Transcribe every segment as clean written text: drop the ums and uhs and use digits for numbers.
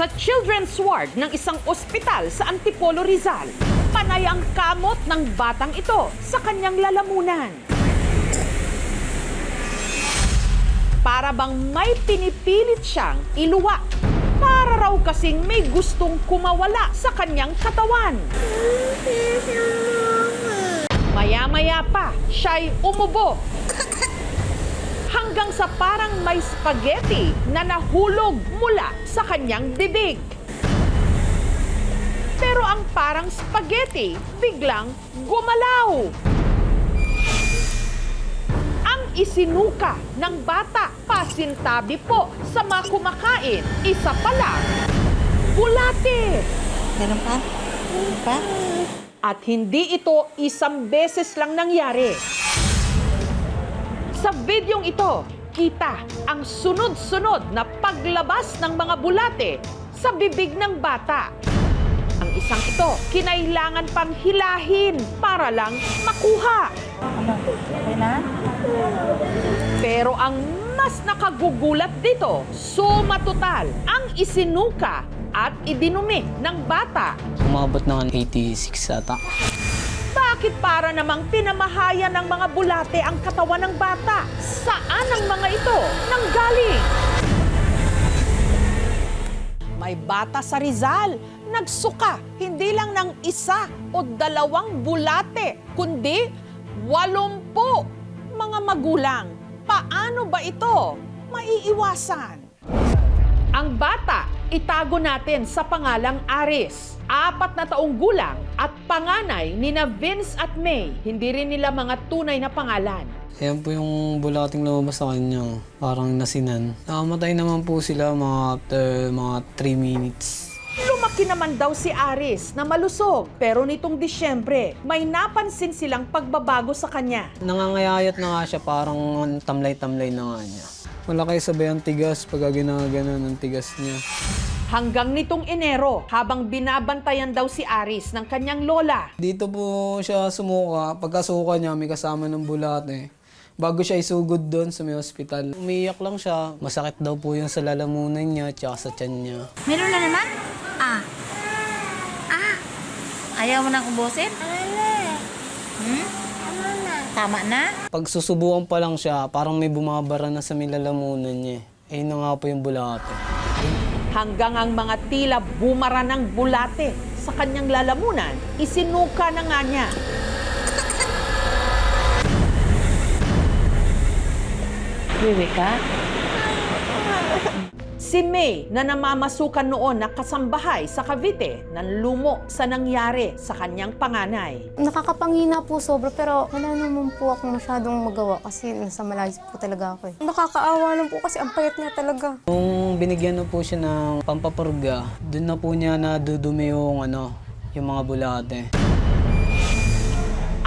Sa children's ward ng isang ospital sa Antipolo, Rizal, panay ang kamot ng batang ito sa kanyang lalamunan. Para bang may pinipilit siyang iluwa. Para raw kasing may gustong kumawala sa kanyang katawan. Maya-maya pa, siya'y umubo. Hanggang sa parang may spaghetti na nahulog mula sa kanyang bibig. Pero ang parang spaghetti biglang gumalaw. Ang isinuka ng bata, pasintabi po sa mga kumakain, isa pa lang, bulate. Meron pa? Meron pa? At hindi ito isang beses lang nangyari. Sa videong ito, kita ang sunod-sunod na paglabas ng mga bulate sa bibig ng bata. Ang isang ito, kinailangan pang hilahin para lang makuha. Ano? Okay na? Pero ang mas nakagugulat dito, suma total ang isinuka at idinumi ng bata. Umabot ng 86 ata. Bakit para namang pinamahayan ng mga bulate ang katawan ng bata? Saan ang mga ito nanggaling? May bata sa Rizal, nagsuka hindi lang ng isa o dalawang bulate, kundi 80 mga magulang. Paano ba ito maiiwasan? Ang bata, itago natin sa pangalang Aris. 4 na taong gulang at panganay nina Vince at May. Hindi rin nila mga tunay na pangalan. Ayan po yung bulating lumabas sa kanya. Parang nasinan. Nakamatay naman po sila after mga 3 minutes. Lumaki naman daw si Aris na malusog. Pero nitong Disyembre, may napansin silang pagbabago sa kanya. Nangangayayat na nga siya, parang tamlay-tamlay na nga niya. Wala kayo sabay ang tigas pag ginaganon ang tigas niya. Hanggang nitong Enero, habang binabantayan daw si Aris ng kanyang lola. Dito po siya sumuka. Pagkasuka niya, may kasama ng bulate. Bago siya isugod doon sa may hospital. Umiiyak lang siya. Masakit daw po yung sa lalamunan niya at sa tiyan niya. Meron na naman? Ayaw mo nang ubusin? Tama na? Pag susubukan pa lang siya, parang may bumabara na sa may lalamunan niya. Ayun na nga po yung bulate. Hanggang ang mga tila bumara ng bulate sa kanyang lalamunan, isinuka na nga niya. Wiwi ka? Si May na namamasukan noon na kasambahay sa Cavite nanlumo sa nangyari sa kanyang panganay. Nakakapangina po sobra pero wala naman po akong masyadong magawa kasi nasa malayo po talaga ako. Nakakaawa lang po kasi ang payat niya talaga. Nung binigyan na po siya ng pampapurga, doon na po niya nadudumi yung mga bulate.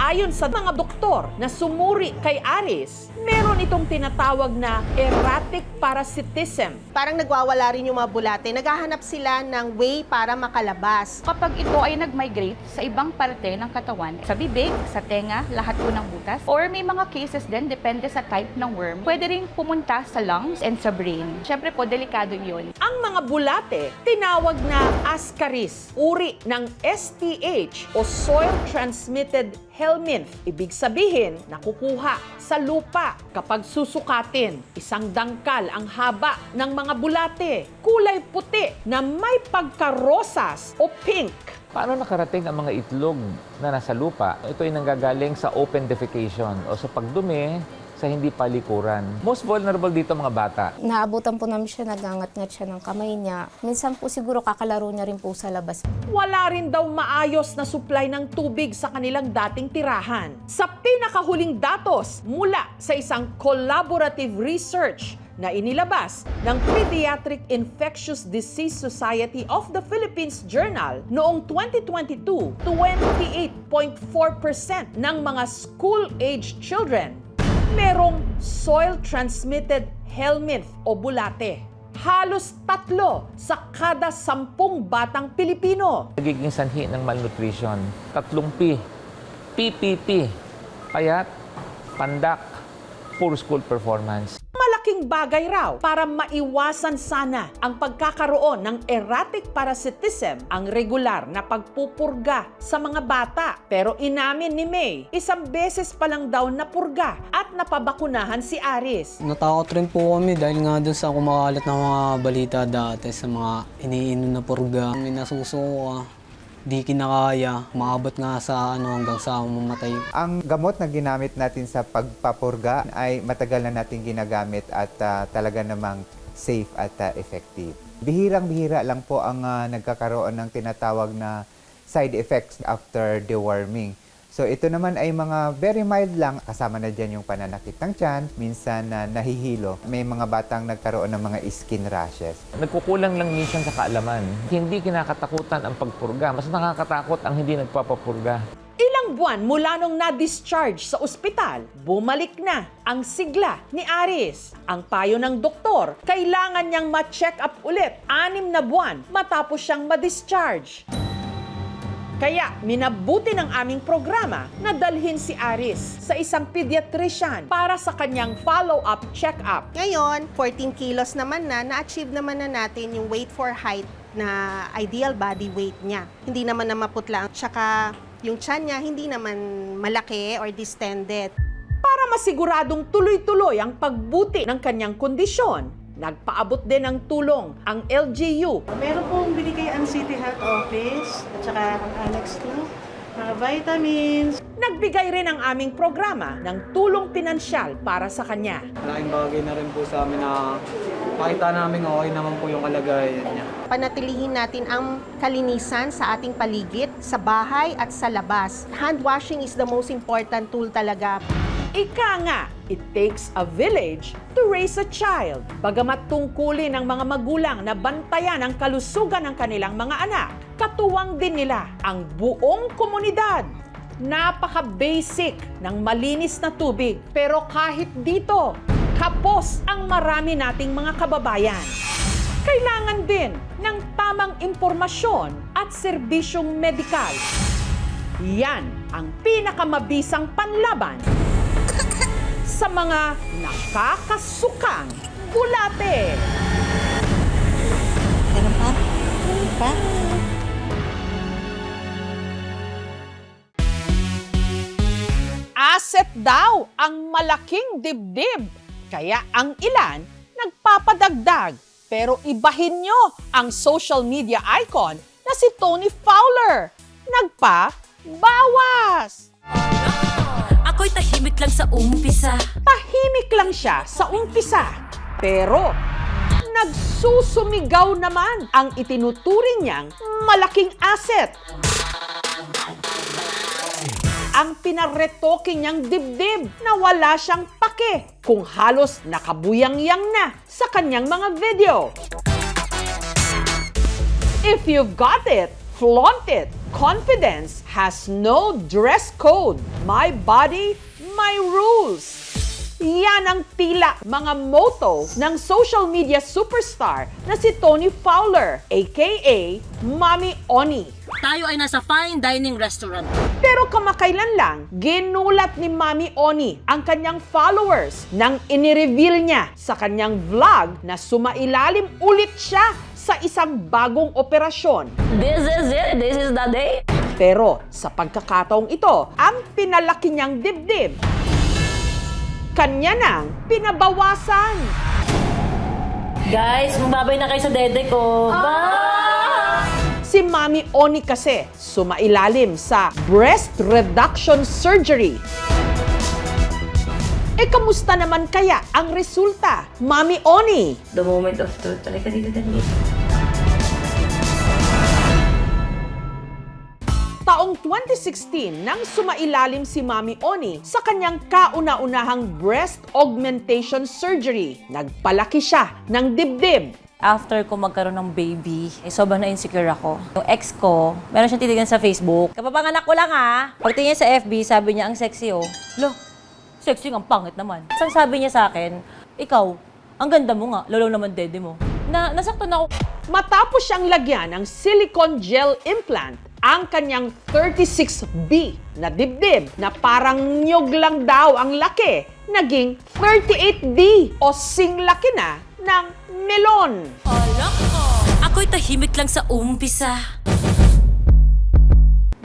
Ayon sa mga doktor na sumuri kay Aris, meron itong tinatawag na erratic parasitism. Parang nagwawala rin yung mga bulate. Naghahanap sila ng way para makalabas. Kapag ito ay nag-migrate sa ibang parte ng katawan, sa bibig, sa tenga, lahat po ng butas, or may mga cases din, depende sa type ng worm, pwede rin pumunta sa lungs and sa brain. Siyempre po, delikado yun. Ang mga bulate, tinawag na ascaris, uri ng STH o soil-transmitted helminth. Ibig sabihin, nakukuha sa lupa kapag susukatin. Isang dangkal ang haba ng mga bulate. Kulay puti na may pagkarosas o pink. Paano nakarating ang mga itlog na nasa lupa? Ito ay nanggagaling sa open defecation o sa pagdumi sa hindi palikuran. Most vulnerable dito mga bata. Naabutan po namin siya, nagangat-ngat siya ng kamay niya. Minsan po siguro kakalaro niya rin po sa labas. Wala rin daw maayos na supply ng tubig sa kanilang dating tirahan. Sa pinakahuling datos mula sa isang collaborative research na inilabas ng Pediatric Infectious Disease Society of the Philippines Journal noong 2022, 28.4% ng mga school-age children merong soil-transmitted helminth o bulate. Halos 3 sa kada 10 batang Pilipino. Nagiging sanhi ng malnutrition. 3 P. PPP. Payat, pandak, poor school performance. Malaking malaking bagay raw para maiwasan sana ang pagkakaroon ng erratic parasitism ang regular na pagpupurga sa mga bata. Pero inamin ni May, isang beses pa lang daw napurga at napabakunahan si Aris. Natakot rin po kami dahil nga dun sa kumakalat na mga balita dati sa mga iniinom na purga. May nasusuka, di kinakaya, maabot nga sa hanggang sa mamatay. Ang gamot na ginamit natin sa pagpapurga ay matagal na natin ginagamit at talaga namang safe at effective. Bihirang-bihira lang po ang nagkakaroon ng tinatawag na side effects after deworming. So ito naman ay mga very mild lang, kasama na dyan yung pananakit ng tiyan, minsan nahihilo. May mga batang nagkaroon ng mga skin rashes. Nagkukulang lang minsan sa kaalaman. Hindi kinakatakutan ang pagpurga. Mas nakakatakot ang hindi nagpapapurga. Ilang buwan mula nung na-discharge sa ospital, bumalik na ang sigla ni Aris. Ang payo ng doktor, kailangan niyang ma-check up ulit 6 na buwan matapos siyang ma-discharge. Kaya minabuti ng aming programa na dalhin si Aris sa isang pediatrician para sa kanyang follow-up check-up. Ngayon, 14 kilos naman na-achieve naman na natin yung weight for height na ideal body weight niya. Hindi naman na maputla, tsaka yung tiyan niya hindi naman malaki or distended. Para masiguradong tuloy-tuloy ang pagbuti ng kanyang kondisyon, nagpaabot din ng tulong ang LGU. Meron pong binigay ang City Health Office at saka ang Annex 2, mga vitamins. Nagbigay rin ang aming programa ng tulong pinansyal para sa kanya. Malaking bagay na rin po sa amin na makita namin okay naman po yung kalagayan niya. Panatilihin natin ang kalinisan sa ating paligid, sa bahay at sa labas. Hand washing is the most important tool talaga. Ika nga, it takes a village to raise a child. Bagamat tungkulin ng mga magulang na bantayan ang kalusugan ng kanilang mga anak, katuwang din nila ang buong komunidad. Napaka-basic ng malinis na tubig. Pero kahit dito, kapos ang marami nating mga kababayan. Kailangan din ng tamang impormasyon at serbisyong medikal. Yan ang pinakamabisang panlaban sa mga nakakasukang bulate. Ganun pa? Ganun pa? Asset daw ang malaking dibdib. Kaya ang ilan nagpapadagdag. Pero ibahin nyo ang social media icon na si Tony Fowler. Nagpa-bawas! Ako'y tahimik lang sa umpisa. Tahimik lang siya sa umpisa. Pero nagsusumigaw naman ang itinuturing niyang malaking asset. Ang pinaretoke niyang dibdib na wala siyang pake kung halos nakabuyang-yang na sa kanyang mga video. If you've got it, flaunt it. Confidence has no dress code. My body, my rules. Yan ang tila mga motto ng social media superstar na si Tony Fowler, aka Mami Oni. Tayo ay nasa fine dining restaurant. Pero kamakailan lang, ginulat ni Mami Oni ang kanyang followers nang inireveal niya sa kanyang vlog na sumailalim ulit siya sa isang bagong operasyon. This is it. This is the day. Pero sa pagkakataong ito, ang pinalaki niyang dibdib, kanya nang pinabawasan. Guys, mababay na kayo sa dede ko. Si Mami Oni kasi sumailalim sa breast reduction surgery. Kamusta naman kaya ang resulta, Mami Oni? The moment of truth. Talika dito, dali. Taong 2016 nang sumailalim si Mami Oni sa kanyang kauna-unahang breast augmentation surgery. Nagpalaki siya ng dibdib. After ko magkaroon ng baby, sobrang na-insecure ako. Yung ex ko, meron siyang titignan sa Facebook. Kapapanganak ko lang Pagtingin sa FB, sabi niya, ang sexy Lo, sexy ang pangit naman. Isang sabi niya sa akin, ikaw, ang ganda mo nga, lolo naman dede mo. Nasaktan ako. Matapos siyang lagyan ng silicone gel implant, ang kanyang 36B na dibdib na parang nyog lang daw ang laki, naging 38D o singlaki na ng melon. Ako'y tahimik lang sa umpisa.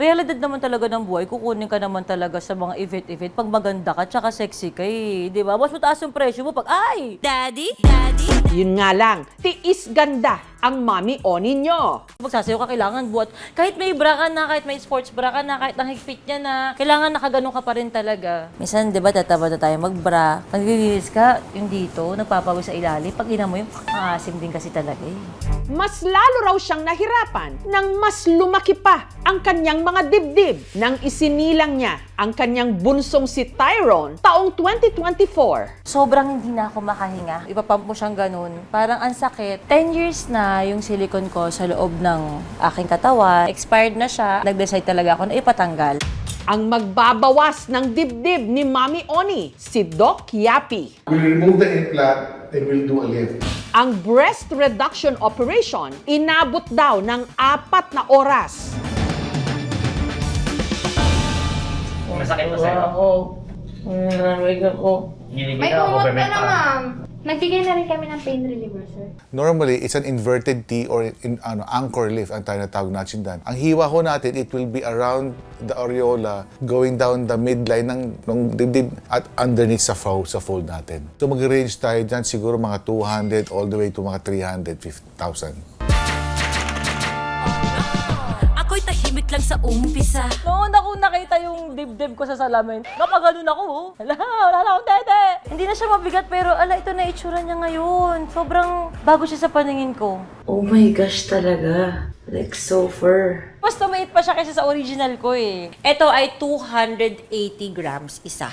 Realidad naman talaga ng buhay, kukunin ka naman talaga sa mga event-event pag maganda ka tsaka sexy ka eh. Di ba? Mas mataas yung presyo mo pag, ay! Daddy? Yun nga lang, tiis ganda ang Mami Oni nyo. Magsasayo ka, kailangan buhat. Kahit may bra ka na, kahit may sports bra ka na, kahit ang higpit niya na, kailangan nakaganon ka pa rin talaga. Minsan, di ba, tataba na tayo magbra. Pag nililinis ka, yung dito, nagpapawis sa ilalim. Pag ina mo yung, asim din kasi talaga eh. Mas lalo raw siyang nahirapan nang mas lumaki pa ang kanyang mga dibdib nang isinilang niya ang kanyang bunsong si Tyrone taong 2024. Sobrang hindi na ako makahinga. Ipapump mo siyang ganun. Parang ang sakit. 10 years na yung silicone ko sa loob ng aking katawan. Expired na siya. Nag-decide talaga ako na ipatanggal. Ang magbabawas ng dibdib ni Mami Oni, si Doc Yapi. We'll remove the implant and we'll do a lift. Ang breast reduction operation, inabot daw ng 4 na oras. Masakit pa sa'yo? Oo. Naramig ako. May kumot ka na, ma'am. Nagbigay na rin kami ng pain reliever, sir. Normally, it's an inverted T or anchor lift ang tinatawag natin dyan. Ang hiwa ho natin, it will be around the areola, going down the midline ng dibdib at underneath sa fold natin. So mag-range tayo dyan siguro mga 200 all the way to mga 350,000. Ako'y tahimik lang sa umpisa. Noon ako nakita yung dibdib ko sa salamin, napaganon ako. Wala akong tete. Hindi na siya mabigat pero ito na itsura niya ngayon. Sobrang bago siya sa paningin ko. Oh my gosh talaga. Like so fur. Mas tumait pa siya kaysa sa original ko eh. Ito ay 280 grams isa.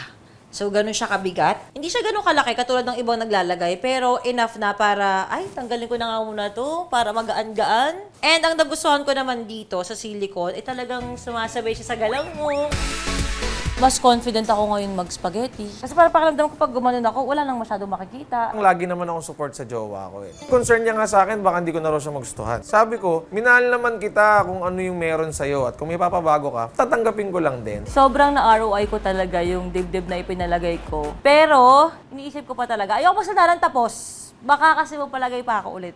So, ganun siya kabigat. Hindi siya ganun kalaki katulad ng ibang naglalagay, pero enough na para, tanggalin ko na nga muna to para magaan-gaan. And ang nagustuhan ko naman dito sa silicone, talagang sumasabay siya sa galaw mo. Mas confident ako ngayon mag-spaghetti. Kasi para pakiramdam ko pag gumanon ako, wala nang masyadong makikita. Lagi naman akong support sa jowa ko eh. Concern niya nga sa akin, baka hindi ko na raw siya magustuhan. Sabi ko, minahal naman kita kung ano yung meron sa'yo at kung may papabago ka, tatanggapin ko lang din. Sobrang na-ROI ko talaga yung dibdib na ipinalagay ko. Pero, iniisip ko pa talaga, ayoko pa sandalan tapos. Baka kasi magpalagay pa ako ulit.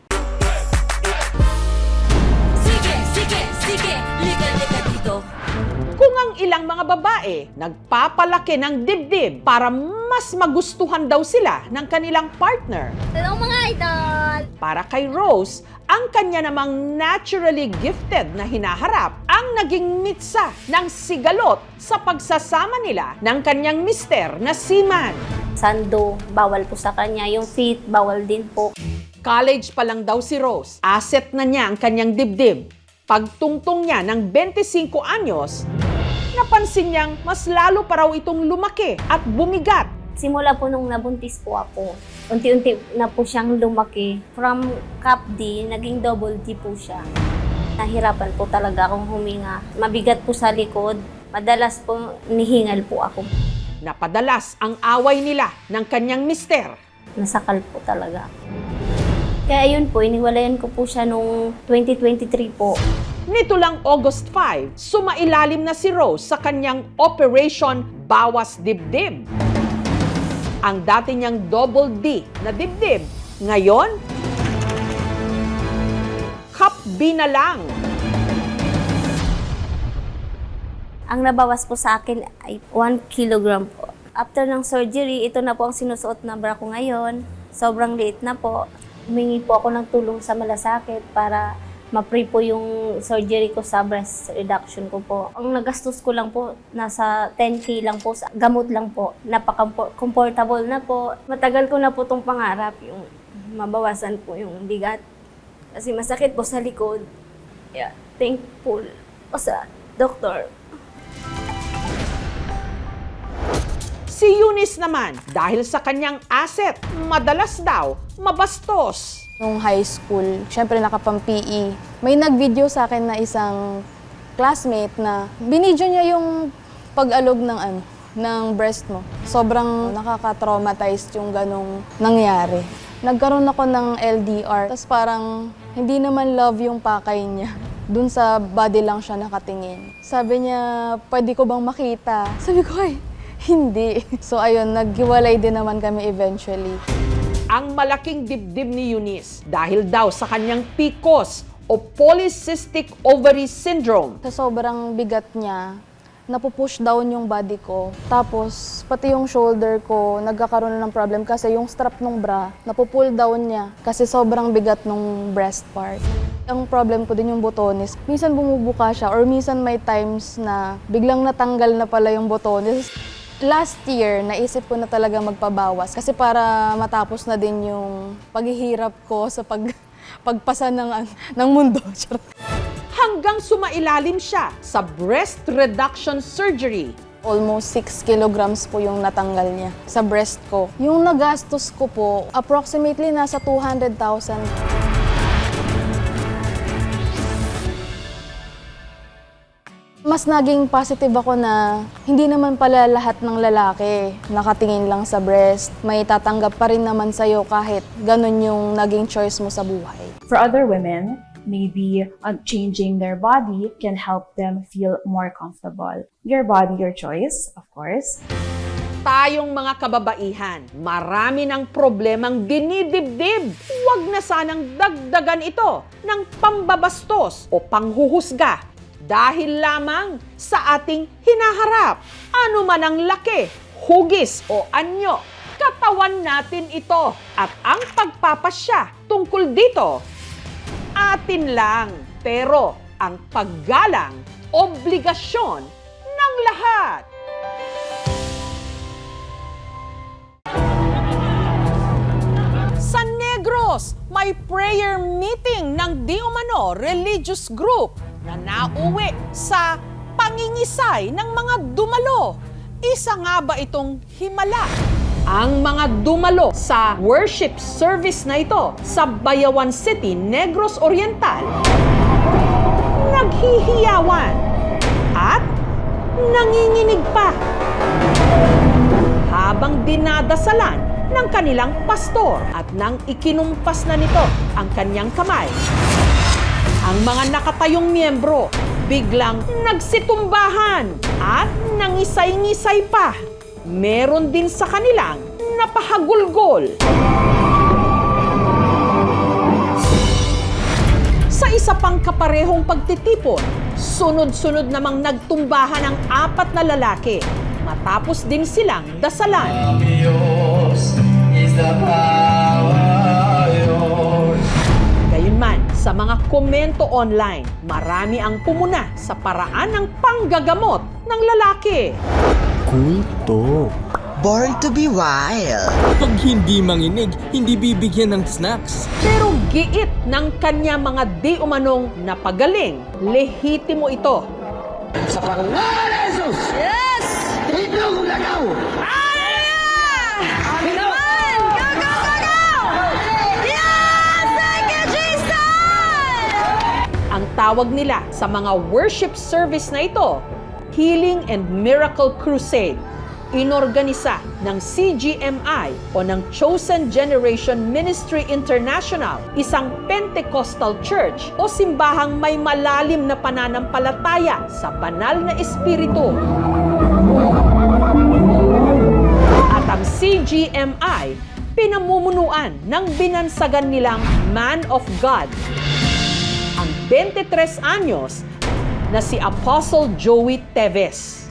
Sige, lika dito. Kung ang ilang mga babae nagpapalaki ng dibdib para mas magustuhan daw sila ng kanilang partner. Hello mga idol! Para kay Rose, ang kanya namang naturally gifted na hinaharap ang naging mitsa ng sigalot sa pagsasama nila ng kanyang mister na seaman. Sando, bawal po sa kanya. Yung feet, bawal din po. College pa lang daw si Rose. Asset na niya ang kanyang dibdib. Pagtungtong niya ng 25 anyos, napansin niyang mas lalo pa raw itong lumaki at bumigat. Simula po nung nabuntis po ako, unti-unti na po siyang lumaki. From cup D, naging double D po siya. Nahirapan po talaga akong huminga. Mabigat po sa likod. Madalas po nihingal po ako. Napadalas ang away nila ng kanyang mister. Nasakal po talaga. Kaya yun po, iniwalayan ko po siya nung 2023 po. Nito lang August 5, sumailalim na si Rose sa kanyang Operation Bawas Dibdib. Ang dati niyang double D na dibdib, ngayon, cup B na lang. Ang nabawas po sa akin ay 1 kilogram po. After ng surgery, ito na po ang sinusuot na bra ko ngayon. Sobrang liit na po. Humingi po ako ng tulong sa malasakit para ma-free po yung surgery ko sa breast reduction ko po. Ang nagastos ko lang po, nasa 10K lang po, gamot lang po. Napaka-comfortable na po. Matagal ko na po itong pangarap, yung mabawasan po yung bigat. Kasi masakit po sa likod. Yeah, thankful po sa doktor. Si Eunice naman, dahil sa kanyang asset, madalas daw mabastos. Nung high school, syempre nakapang-PE, may nag-video sa akin na isang classmate na binidyo niya yung pag-alog ng breast mo. Sobrang nakaka-traumatize yung ganong nangyari. Nagkaroon ako ng LDR, tapos parang hindi naman love yung pakay niya. Dun sa body lang siya nakatingin. Sabi niya, pwede ko bang makita? Sabi ko, ay, Hindi. So ayun, naghiwalay din naman kami eventually. Ang malaking dibdib ni Eunice dahil daw sa kanyang PCOS o Polycystic Ovary Syndrome. Sa sobrang bigat niya, napupush down yung body ko. Tapos, pati yung shoulder ko, nagkakaroon ng problem kasi yung strap ng bra, napupull down niya kasi sobrang bigat ng breast part. Ang problem ko din yung botones. Minsan bumubuka siya or minsan may times na biglang natanggal na pala yung botones. Last year, naisip ko na talaga magpabawas kasi para matapos na din yung paghihirap ko sa pagpasa ng mundo. Hanggang sumailalim siya sa breast reduction surgery. Almost 6 kilograms po yung natanggal niya sa breast ko. Yung nagastos ko po, approximately nasa 200,000. Mas naging positive ako na hindi naman pala lahat ng lalaki nakatingin lang sa breast. May tatanggap pa rin naman sa'yo kahit ganun yung naging choice mo sa buhay. For other women, maybe changing their body can help them feel more comfortable. Your body, your choice, of course. Tayong mga kababaihan, marami ng problemang dinidibdib. Huwag na sanang dagdagan ito ng pambabastos o panghuhusga dahil lamang sa ating hinaharap. Ano man ang laki, hugis o anyo, katawan natin ito at ang pagpapasya tungkol dito atin lang, pero ang paggalang, obligasyon ng lahat. Sa Negros, may prayer meeting ng di umano religious group na nauwi sa pangingisay ng mga dumalo. Isa nga ba itong himala? Ang mga dumalo sa worship service na ito sa Bayawan City, Negros Oriental, naghihiyawan at nanginginig pa habang dinadasalan ng kanilang pastor at nang ikinumpas na nito ang kanyang kamay. Ang mga nakatayong miyembro biglang nagsitumbahan at nangisay-ngisay pa. Meron din sa kanilang napahagulgol. Sa isa pang kaparehong pagtitipon, sunod-sunod namang nagtumbahan ang 4 na lalaki matapos din silang dasalan. Gayunman, sa mga komento online, marami ang pumuna sa paraan ng panggagamot ng lalaki. Kulto. Born to be wild. Pag hindi manginig, hindi bibigyan ng snacks. Pero giit ng kanya mga di umanong napagaling, lehitimo ito. Sa pangalan ni Jesus! Yes! Itlog lagaw! Amin naman! Go, go, go, go! Yes! Thank you, Jesus! Ang tawag nila sa mga worship service na ito, Healing and Miracle Crusade, inorganisa ng CGMI o ng Chosen Generation Ministry International, isang Pentecostal church o simbahang may malalim na pananampalataya sa banal na espiritu. At ang CGMI, pinamumunuan ng binansagan nilang Man of God, ang 23 anyos na si Apostle Joey Teves.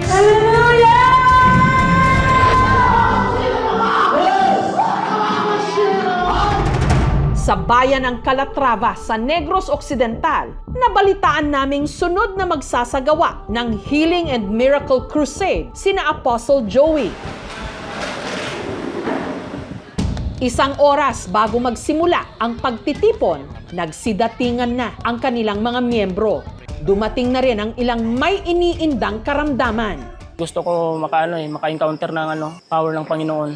Hallelujah! Sa bayan ng Calatrava sa Negros Occidental, nabalitaan naming sunod na magsasagawa ng Healing and Miracle Crusade sina Apostle Joey. Isang oras bago magsimula ang pagtitipon, nagsidatingan na ang kanilang mga miyembro. Dumating na rin ang ilang may iniindang karamdaman. Gusto ko maka-encounter ng power ng Panginoon.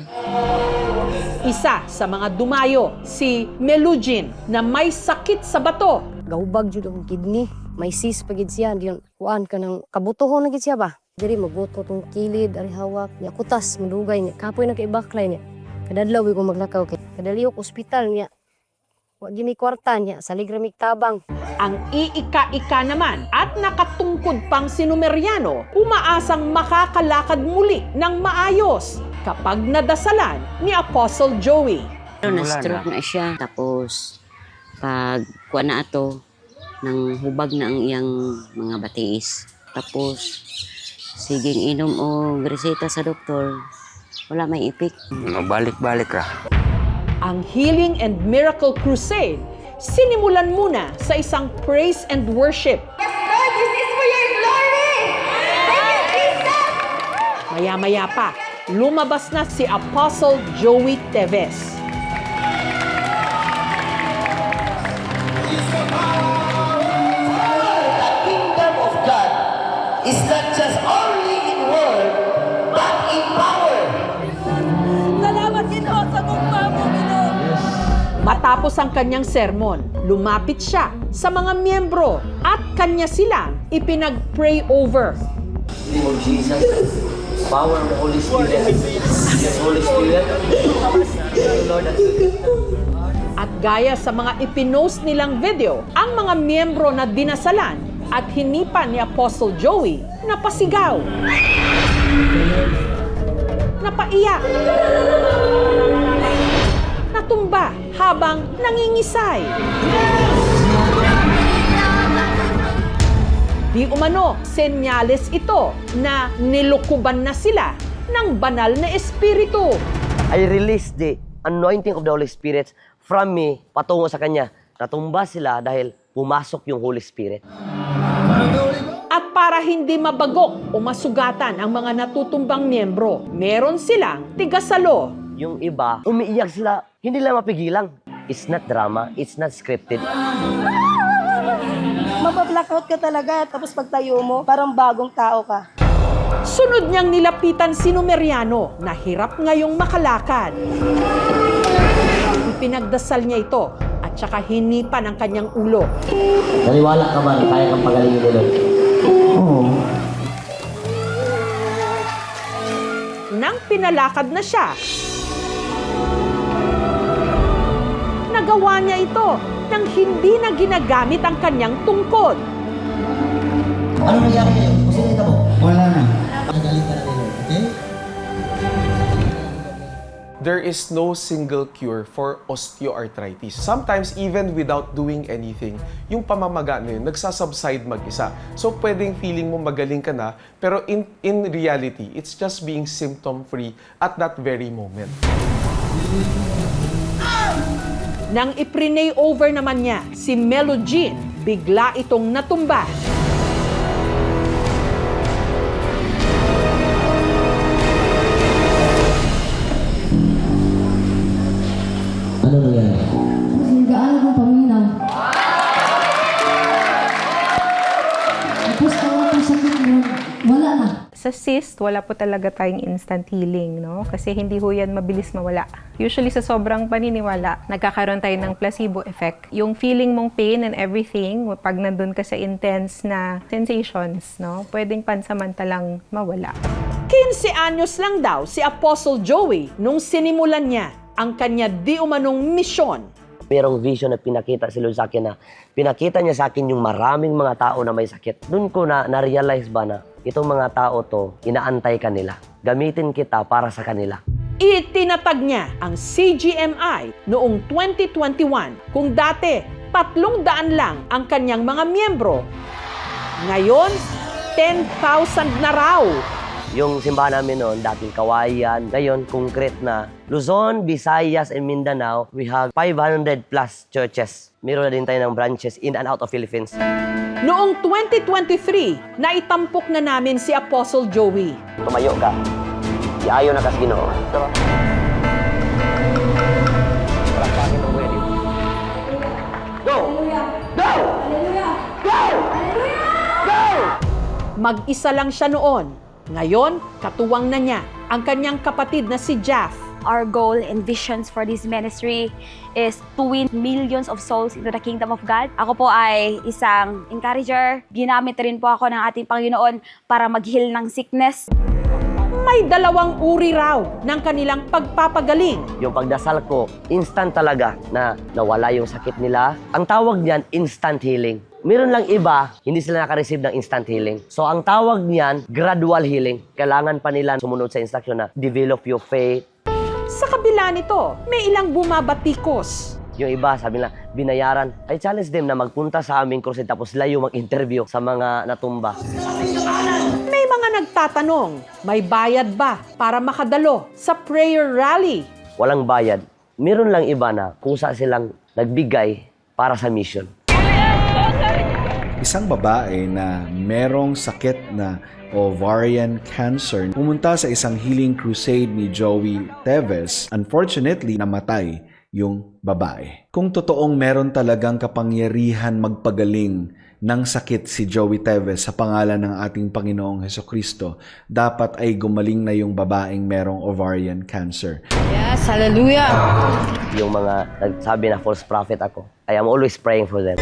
Isa sa mga dumayo, si Melugin, na may sakit sa bato. Gahubag jud ang kidney, may cyst pagid siya, diyon kuan ka ng kabutohon na gid siya ba. Diri magbuto tong kilid, ari hawak, niya kutas, malugay niya, kapoy na kay baklay niya. Kadadlaw ko maglakaw kay kadaliok ospital niya. Wag gimi kwarta niya, salig ramig tabang. Ang iika-ika naman at nakatungkod pang si Numeriano, umaasang makakalakad muli ng maayos kapag nadasalan ni Apostle Joey. Na-stroke na siya. Tapos, pag kuha na ato, nang hubag na ang iyang mga batiis. Tapos, siging inom o reseta sa doktor, wala may ipik. Balik-balik ra. Ang Healing and Miracle Crusade, sinimulan muna sa isang praise and worship. Yes, Lord, this is for your glory! Thank you, Jesus! Maya-maya pa, lumabas na si Apostle Joey Teves. It's not just only in word, but in power. Salamat, Ginoo, sa gugma mo, Ginoo. Matapos ang kanyang sermon, lumapit siya sa mga miyembro at kanya silang ipinag-pray over. In the name of Jesus, power of the Holy Spirit. Yes, Holy Spirit. Lord, At gaya sa mga ipinost nilang video, ang mga miyembro na dinasalan at hinipan ni Apostle Joey, napasigaw, napaiyak, natumba habang nangingisay. Di umano, senyales ito na nilukuban na sila ng banal na espiritu. I release the anointing of the Holy Spirit from me patungo sa Kanya. Natumba sila dahil pumasok yung Holy Spirit. At para hindi mabagok o masugatan ang mga natutumbang miyembro, meron silang tigasalo. Yung iba, umiiyak sila, hindi lang mapigilan. It's not drama, it's not scripted. Mapablackout ka talaga, tapos pagtayo mo, parang bagong tao ka. Sunod niyang nilapitan si Numeriano na hirap ngayong makalakad. Ipinagdasal niya ito at saka hinipan ang kanyang ulo. Naniwala ka ba na kaya kang pagalingin nila? Oo. Nang pinalakad na siya, nagawa niya ito nang hindi na ginagamit ang kanyang tungkod. Ano nangyari ngayon? Kusin ka mo? Wala na. Magaling ka na nila, okay? There is no single cure for osteoarthritis. Sometimes, even without doing anything, yung pamamaga na yun, nagsasubside mag-isa. So, pwedeng feeling mo magaling ka na, pero in reality, it's just being symptom-free at that very moment. Nang iprinay over naman niya si Melo Jean, bigla itong natumba. Ano nangyari? Gaano kong paminaw. Tapos ang sakit mo, wala na. Sa cyst, wala po talaga tayong instant healing, no? Kasi hindi ho yan mabilis mawala. Usually sa sobrang paniniwala, nagkakaroon tayo ng placebo effect. Yung feeling mong pain and everything, pag nandun ka sa intense na sensations, no? Pwedeng pansamantalang mawala. 15 anyos lang daw si Apostle Joey nung sinimulan niya ang kanya di umanong misyon. Merong vision na pinakita si Lord sa akin na pinakita niya sa akin yung maraming mga tao na may sakit. Doon ko na-realize ba na itong mga tao to, inaantay ka nila. Gamitin kita para sa kanila. Itinatag niya ang CGMI noong 2021 kung dati 300 lang ang kanyang mga miyembro. Ngayon, 10,000 na raw. Yung simbahan namin noon, dating kawayan. Ngayon, concrete na. Luzon, Visayas, and Mindanao, we have 500 plus churches. Meron na din tayo ng branches in and out of Philippines. Noong 2023, naitampok na namin si Apostle Joey. Tumayo ka. Iayo na kas Ginoo. Go! Go! Go! Go! Mag-isa lang siya noon. Ngayon, katuwang na niya ang kanyang kapatid na si Jeff. Our goal and visions for this ministry is to win millions of souls into the kingdom of God. Ako po ay isang encourager. Ginamit rin po ako ng ating Panginoon para mag-heal ng sickness. may dalawang uri raw ng kanilang pagpapagaling. Yung pagdasal ko, instant talaga na nawala yung sakit nila. Ang tawag niyan, instant healing. Meron lang iba, hindi sila nakareceive ng instant healing. So ang tawag niyan, gradual healing. Kailangan pa nila sumunod sa instruction na develop your faith. Sa kabila nito, may ilang bumabatikos. Yung iba, sabi nila, binayaran. I challenge them na magpunta sa aming crusade tapos sila yung mag-interview sa mga natumba. May mga nagtatanong, may bayad ba para makadalo sa prayer rally? Walang bayad. Meron lang iba na kusa silang nagbigay para sa mission. Isang babae na merong sakit na ovarian cancer pumunta sa isang healing crusade ni Joey Teves. Unfortunately, namatay yung babae. Kung totoong meron talagang kapangyarihan magpagaling ng sakit si Joey Teves sa pangalan ng ating Panginoong Hesukristo, dapat ay gumaling na yung babaeng merong ovarian cancer. Yes, hallelujah! Yung mga nagsabi na false prophet ako, I am always praying for them.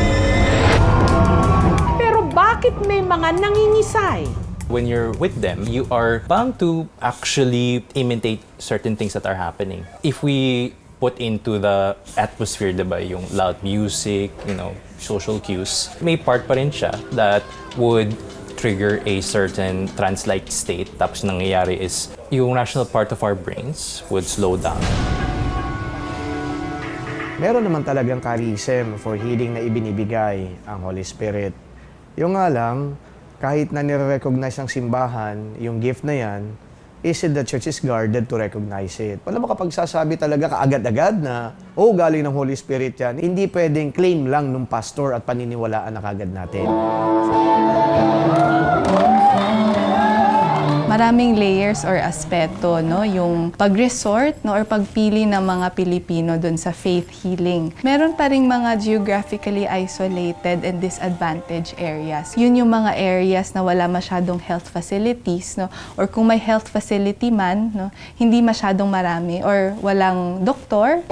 Pero bakit may mga nangingisay? When you're with them, you are bound to actually imitate certain things that are happening. If we put into the atmosphere, diba, yung loud music, social cues, may part pa rin siya that would trigger a certain trance-like state. Tapos nangyayari is, yung rational part of our brains would slow down. Meron naman talagang charism for healing na ibinibigay ang Holy Spirit. Yung nga lang, kahit na nire-recognize ng simbahan, yung gift na yan, the church is guarded to recognize it. Wala makapagsasabi talaga kaagad-agad na, galing ng Holy Spirit yan. Hindi pwedeng claim lang ng pastor at paniniwalaan na kagad natin. Maraming layers or aspeto, no? Yung pag-resort, no? Or pagpili ng mga Pilipino dun sa faith healing. Meron pa ring mga geographically isolated and disadvantaged areas. Yun yung mga areas na wala masyadong health facilities, no? Or kung may health facility man, no? Hindi masyadong marami or walang doktor.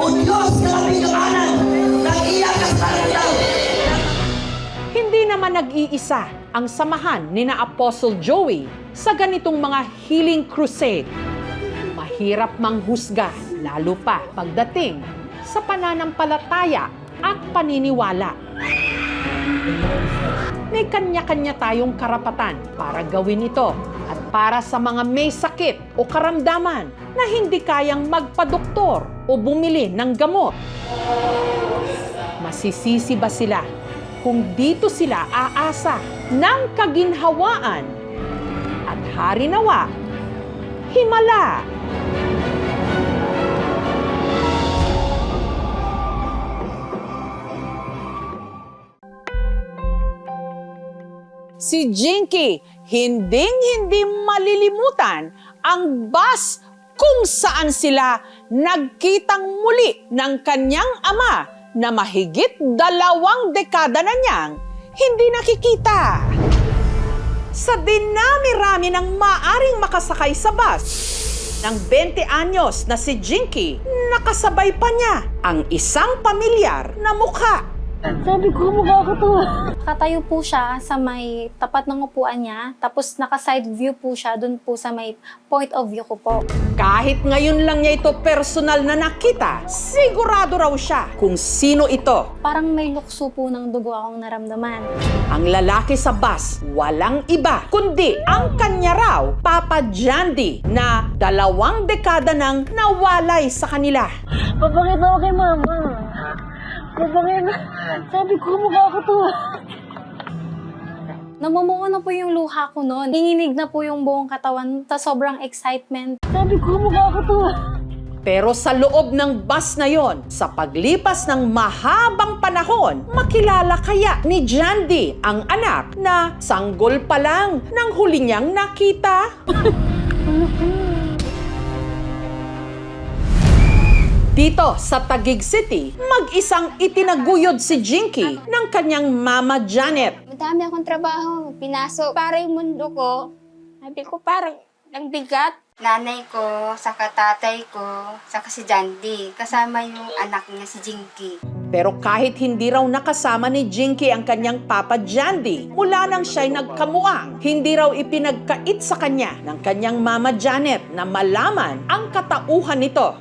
Hindi naman nag-iisa ang samahan ni na Apostle Joey sa ganitong mga healing crusade. Mahirap manghusga, lalo pa pagdating sa pananampalataya at paniniwala. May kanya-kanya tayong karapatan para gawin ito at para sa mga may sakit o karamdaman na hindi kayang magpadoktor o bumili ng gamot. Masisisi ba sila kung dito sila aasa ng kaginhawaan at harinawa, himala? Si Jinky, hinding-hindi malilimutan ang bus kung saan sila nagkitang muli ng kanyang ama na mahigit 2 dekada na niyang hindi nakikita. Sa dinami-rami ng maaring makasakay sa bus, ng 20 anyos na si Jinky, nakasabay pa niya ang isang pamilyar na mukha. Sabi ko, mukha ko to. Nakatayo po siya sa may tapat ng upuan niya, tapos naka-side view po siya dun po sa may point of view ko po. Kahit ngayon lang niya ito personal na nakita, sigurado raw siya kung sino ito. Parang may lukso po ng dugo akong naramdaman. Ang lalaki sa bus, walang iba, kundi ang kanya raw, Papa Jandy, na 2 dekada nang nawalay sa kanila. Papakita ko kay mama. Papakita. Sabi ko, mukha ko to. Namumuo na po yung luha ko noon. Nanginginig na po yung buong katawan sa sobrang excitement. Sabi ko, mukha ko to. Pero sa loob ng bus na yon, sa paglipas ng mahabang panahon, makilala kaya ni Jandy ang anak na sanggol pa lang nang huli niyang nakita? Dito sa Taguig City, mag-isang itinaguyod si Jinky ng kanyang mama Janet. Madami akong trabaho, pinasok. Para yung mundo ko, sabi ko parang ang bigat. Nanay ko, saka tatay ko, saka si Jandy, kasama yung anak niya si Jinky. Pero kahit hindi raw nakasama ni Jinky ang kanyang Papa Jandy, mula nang siya'y nagkamuang, hindi raw ipinagkait sa kanya ng kanyang Mama Janet na malaman ang katauhan nito.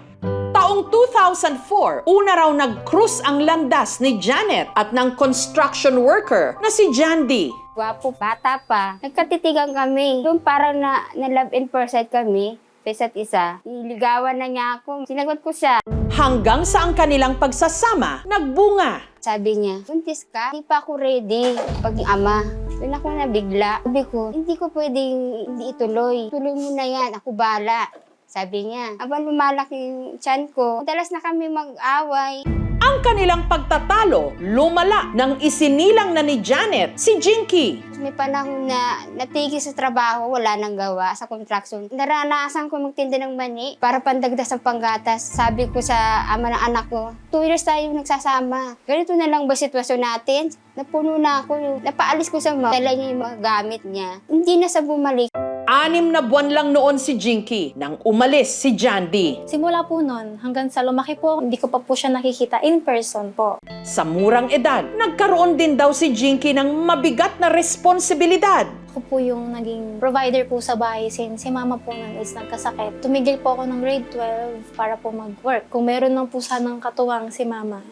Taong 2004, una raw nag-cruise ang landas ni Janet at ng construction worker na si Jandy. Gwapo, bata pa. Nagkatitigan kami. Yung parang na love and first kami, isa't isa. Iligawan na niya ako. Sinagot ko siya. Hanggang sa ang kanilang pagsasama, nagbunga. Sabi niya, buntis ka? Hindi pa ako ready. Paging ama. Doon ako nabigla. Sabi ko, hindi ko pwedeng hindi ituloy. Tuloy mo na yan. Ako bala. Sabi niya, habang lumalaki yung tiyan ko, madalas na kami mag-away. Ang kanilang pagtatalo, lumala nang isinilang na ni Janet si Jinky. May panahon na natigil sa trabaho, wala nang gawa sa construction. Naranasan ko magtinda ng mani para pandagdag sa panggatas. Sabi ko sa ama ng anak ko, 2 years tayo nagsasama. Ganito na lang ba sitwasyon natin? Napuno na ako. Napaalis ko sa mga, dala niya yung mga gamit niya. Hindi na sa bumalik. 6 na buwan lang noon si Jinky nang umalis si Jandy. Simula po noon hanggang sa lumaki po, hindi ko pa po siya nakikita in person po. Sa murang edad, nagkaroon din daw si Jinky ng mabigat na responsibilidad. Ako po yung naging provider po sa bahay since si mama po nun is nagkasakit. Tumigil po ako ng grade 12 para po mag-work. Kung meron lang po sanang katuwang si mama,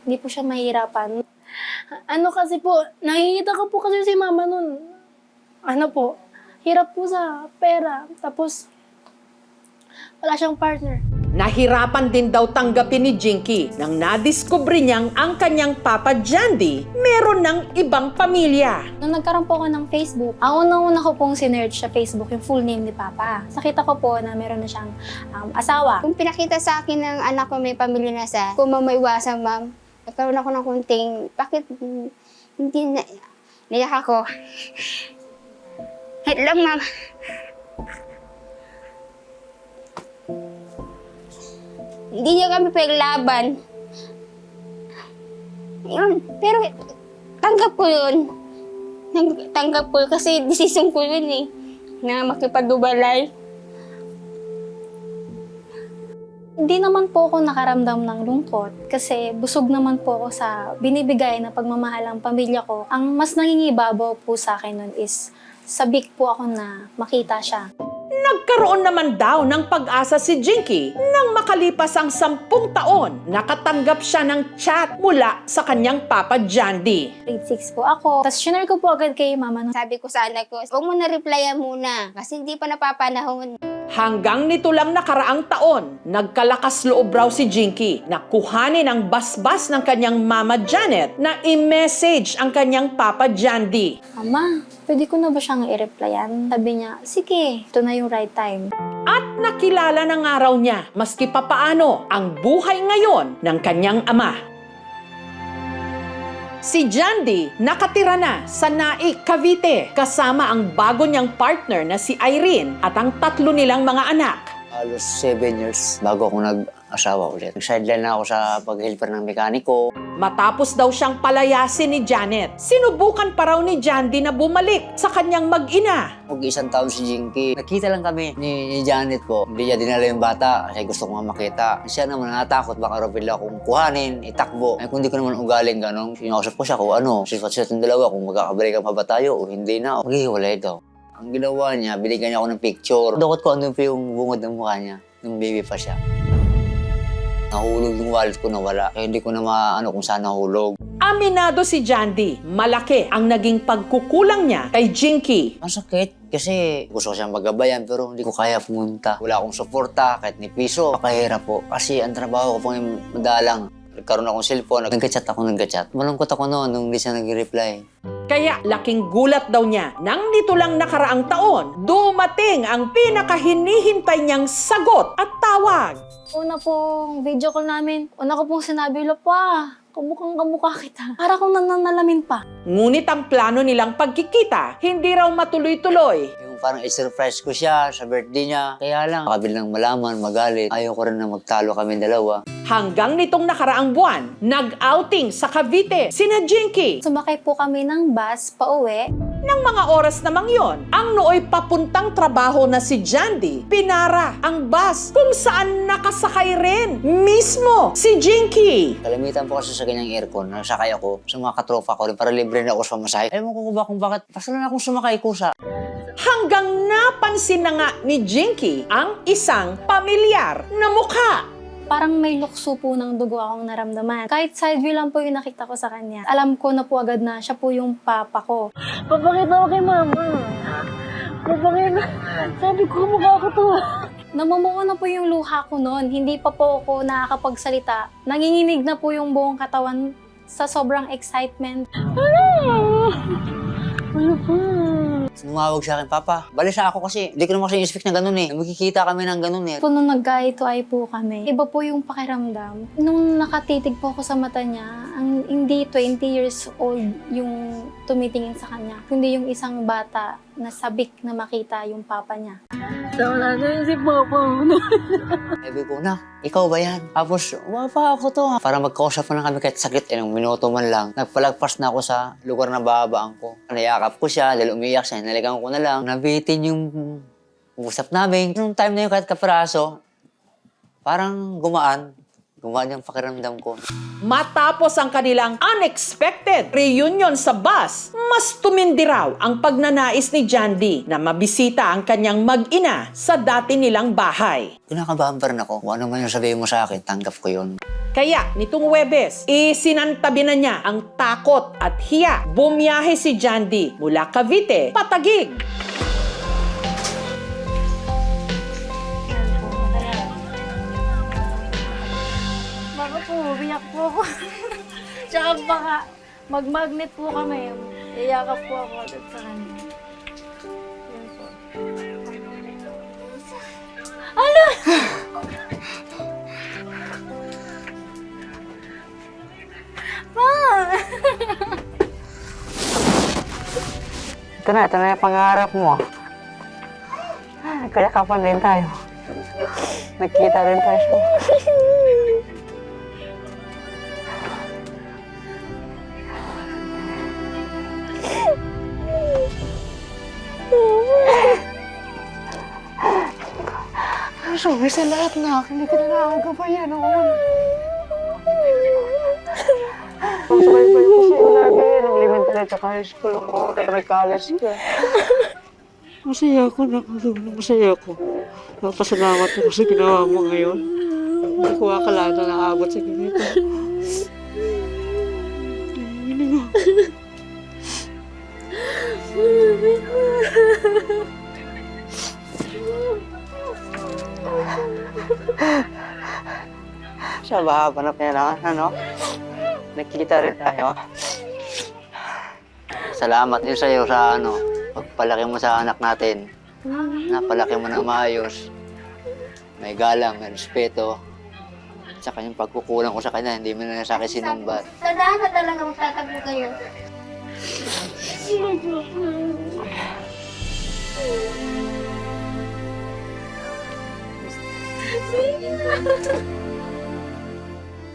hindi po siya mahirapan. Ano kasi po, nakikita ko po kasi si mama nun. Hirap po sa pera. Tapos, wala siyang partner. Nahirapan din daw tanggapin ni Jinky nang nadiskubre niyang ang kanyang Papa Jandy meron ng ibang pamilya. Nung nagkaroon po ako ng Facebook, ang unang-una ko pong sinerge sa Facebook yung full name ni Papa. Nakita ko po na meron na siyang asawa. Kung pinakita sa akin ng anak ko may pamilya na sa, kung mamaiwasan, ma'am, nagkaroon ako ng kunting, bakit hindi na, niyak ako. Wait lang, ma'am. Hindi niya kami paglaban. Yun. Pero tanggap ko yun. Tanggap ko kasi desisyon ko yun eh. Na makipagdubalay. Hindi naman po ako nakaramdam ng lungkot kasi busog naman po ako sa binibigay na pagmamahal ng pamilya ko. Ang mas nangingibabaw po sa akin nun is sabik po ako na makita siya. Nagkaroon naman daw ng pag-asa si Jinky nang makalipas ang 10 taon, nakatanggap siya ng chat mula sa kanyang Papa Jandy. Grade 6 po ako. Tapos sinare ko po agad kay mama. Sabi ko sa anak ko, huwag mo na replyan muna kasi hindi pa napapanahon. Hanggang nito lang nakaraang taon, nagkalakas loob raw si Jinky na kuhanin ang basbas ng kanyang Mama Janet na i-message ang kanyang Papa Jandy. Mama, pwede ko na ba siyang i-replyan? Sabi niya, sige, ito na yung right time. At nakilala na nga raw niya, maski papaano, ang buhay ngayon ng kanyang ama. Si Jandy nakatira na sa Naik, Cavite, kasama ang bago niyang partner na si Irene at ang 3 nilang mga anak. Halos 7 years bago ako nag-asawa ulit. Nag-sideline na ako sa pag-helper ng mekaniko. Matapos daw siyang palayasin ni Janet, sinubukan pa raw ni Jandy na bumalik sa kanyang mag-ina. Mag-1 taon si Jinky. Nakita lang kami ni Janet po. Hindi niya dinala yung bata kasi gusto ko nga makita. Siya naman natakot baka raw bigla akong kuhanin, itakbo. Ay kung di ko naman ugaling ganun, sinausap ko siya kung ano. Sifat-sifat yung dalawa kung magkakabalikan pa ba tayo o hindi na. Maghihiwalay daw. Ang ginawa niya, binigyan niya ako ng picture. Dukot ko ano yung bungod ng mukha niya, nung baby pa siya. Nahulog yung wallet ko, nawala. Kaya hindi ko na maano kung saan nahulog. Aminado si Jandy, malaki ang naging pagkukulang niya kay Jinky. Masakit kasi gusto ko siyang magabayan pero hindi ko kaya pumunta. Wala akong suporta kahit ni piso. Napakahirap po kasi ang trabaho ko pong madalang. Nagkaroon akong cellphone, nag-chat ako. Malungkot ako noon nung hindi siya nag-reply. Kaya laking gulat daw niya nang nito lang nakaraang taon, dumating ang pinakahinihintay niyang sagot at tawag. Una pong video call namin, una ko pong sinabi, pa, kamukha kita. Para akong nananalamin pa. Ngunit ang plano nilang pagkikita, hindi raw matuloy-tuloy. Yung parang i-surprise ko siya sa birthday niya. Kaya lang, makabilang malaman, magalit. Ayaw ko rin na magtalo kami dalawa. Hanggang nitong nakaraang buwan, nag-outing sa Cavite sina Jinky. Sumakay po kami ng bus pauwi. Nang mga oras namang yon, ang nooy papuntang trabaho na si Jandy, pinara ang bus kung saan nakasakay rin mismo si Jinky. Kalimitan po kasi sa ganyang aircon, nasakay ako sa mga katropa ko rin para libre na ako sa masahe. Ewan ko ba kung bakit, basta lang akong sumakay kusa. Hanggang napansin na nga ni Jinky ang isang pamilyar na mukha. Parang may lukso po ng dugo akong naramdaman. Kahit side view lang po yung nakita ko sa kanya. Alam ko na po agad na siya po yung papa ko. Papakita ko kay mama. Papakita. Sabi ko, mukha ko to. Namumuo na po yung luha ko noon. Hindi pa po ako nakakapagsalita. Nanginginig na po yung buong katawan sa sobrang excitement. Ano pa? Tumawag sa akin, Papa, balisa ako kasi hindi ko naman kasi expect na ganun eh. Magkikita kami ng ganun eh. Po nung nag-eye-to-eye po kami, iba po yung pakiramdam. Nung nakatitig po ako sa mata niya, ang hindi 20 years old yung tumitingin sa kanya, kundi yung isang bata na sabik na makita yung papa niya. So, wala na si Papa. Sabi ko, na, ikaw ba yan? Tapos, pa ako to ha. Para magkausap na kami kahit sakit, ilang minuto man lang. Nagpalagpas na ako sa lugar na babaan ko. Nayakap ko siya, dahil umiyak siya, naligang ko na lang. Nabitin yung usap namin. Nung time na yun, kahit kapiraso, parang gumaan yung pakiramdam ko. Matapos ang kanilang unexpected reunion sa bus, mas tumindi raw ang pagnanais ni Jandy na mabisita ang kanyang mag-ina sa dati nilang bahay. Kinakabahan pa rin ako. Kung ano man yung sabihin mo sa akin, tanggap ko yun. Kaya nitong Huwebes, isinantabi na niya ang takot at hiya. Bumiyahe si Jandy mula Cavite, Patagig. Baka po, umiyak po ako. Tsaka baka mag-magnet po kami. Iyakap po ako agad sa kanya. Yun po. Ano? Ma! Ito na yung pangarap mo. Kayakapan din tayo. Nagkita rin tayo siya. Sorry sa lahat na. Hindi ko na nakagabayan noon. Pagsubaybay ko sa'yo lagi. Nag-elementary at high school ako. Kaya may college ka. Masaya ako. Masaya ako. Napasalamat ako sa ginawa mo ngayon. Hindi ko akala na naabot sa ganito. Siya ba? Hanap niya lang, ano? Nakikita rin tayo. Salamat din sa'yo sa pagpalaki mo sa anak natin. Napalaki mo na maayos. May galang, may respeto. Tsaka yung pagkukulang ko sa kanya, hindi mo na sa akin sinumbat. Tandaan na talaga magtatago kayo.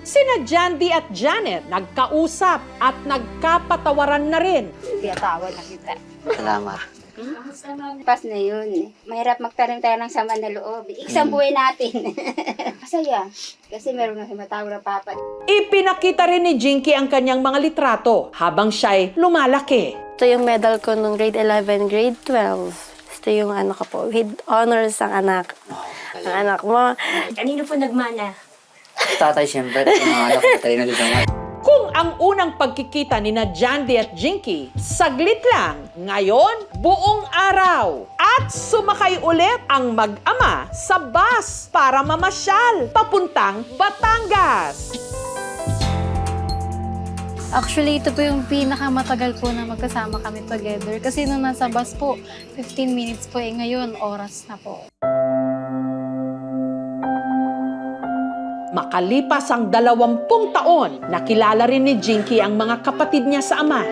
Sina Jandy at Janet nagkausap at nagkapatawaran na rin. Tiyatawad na kita. Salamat. Pas na yun. Mahirap magtanim tayo ng sama na loob. Isang buhay natin. Masaya. Kasi meron na himatawag na papa. Ipinakita rin ni Jinky ang kanyang mga litrato habang siya'y lumalaki. Ito yung medal ko nung grade 11, grade 12. Ito yung ano ko po, with honors ang anak. Ang anak mo. Kanino po nagmana? Tatay, siyempre. Nangangalak ko talino din sa mga. Kung ang unang pagkikita ni na Jandy at Jinky, saglit lang, ngayon, buong araw. At sumakay ulit ang mag-ama sa bus para mamasyal papuntang Batangas. Actually, ito po yung pinakamatagal po na magkasama kami together. Kasi nung nasa bus po, 15 minutes po ngayon, oras na po. Makalipas ang 20 taon, nakilala rin ni Jinky ang mga kapatid niya sa ama.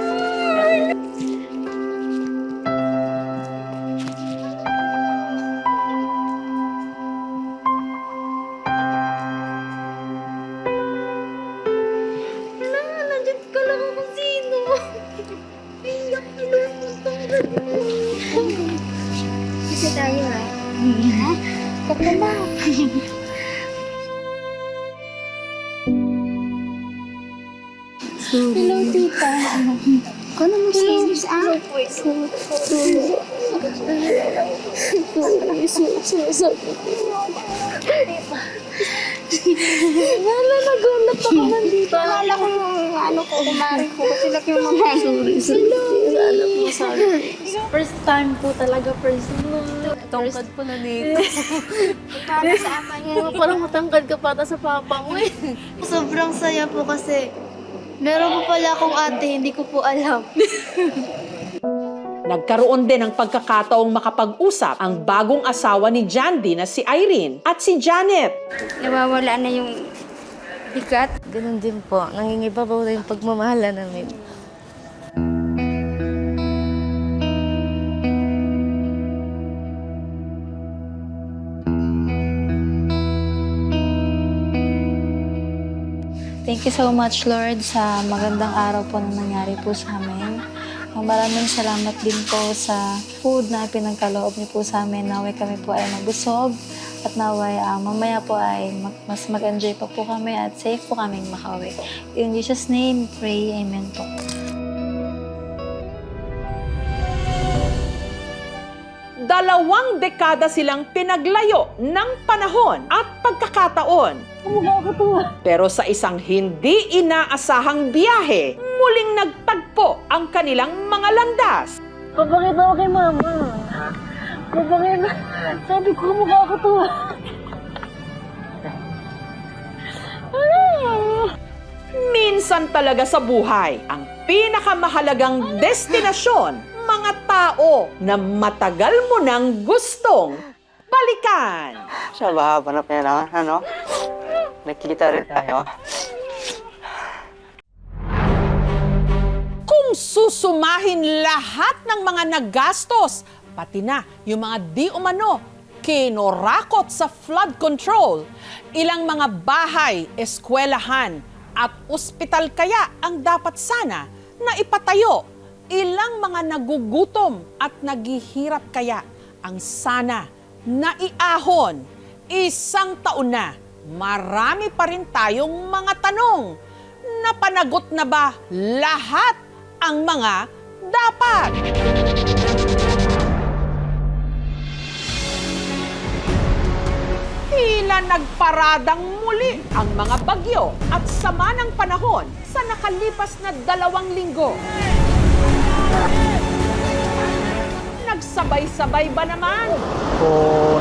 Nandiyan ka lang kung sino. Iyak ka lang. Hello, tita. Ano mo sa Wala, nagulat ako man dito. Wala ko ano ko, kumari ko. Kasi laki yung mga First time po talaga, tongkad po na dito. Para sa ama niya. Parang matangkad ka pata sa papa mo eh. Sobrang saya po kasi meron po pala akong ate, hindi ko po alam. Nagkaroon din ng pagkakataong makapag-usap ang bagong asawa ni Jandy na si Irene at si Janet. Nawawala na yung bigat. Ganun din po. Nangingiba po yung pagmamahala namin. Thank you so much, Lord, sa magandang araw po na nangyari po sa amin. Maraming salamat din po sa food na pinagkaloob niyo po sa amin. Naway kami po ay mabusog at naway mamaya po ay mas mag-enjoy pa po kami at safe po kaming makauwi. In Jesus' name, pray. Amen po. Dalawang dekada silang pinaglayo ng panahon at pagkakataon. Pero sa isang hindi inaasahang biyahe, muling nagtagpo ang kanilang mga landas. Papakita ko kay mama. Papakita. Sabi ko, mukha ko to. Minsan talaga sa buhay, ang pinakamahalagang destinasyon, mga tao na matagal mo nang gustong balikan. Sa bahaba na kailangan, ano? Nakikita rin tayo. Kung susumahin lahat ng mga nagastos, pati na yung mga di umano kinorakot sa flood control, ilang mga bahay, eskwelahan at ospital kaya ang dapat sana na ipatayo, ilang mga nagugutom at naghihirap kaya ang sana na iahon. Isang taon na, marami pa rin tayong mga tanong. Napanagot na ba lahat ang mga dapat? Tila nagparadang muli ang mga bagyo at sama ng panahon sa nakalipas na 2 linggo. Nagsabay-sabay ba naman?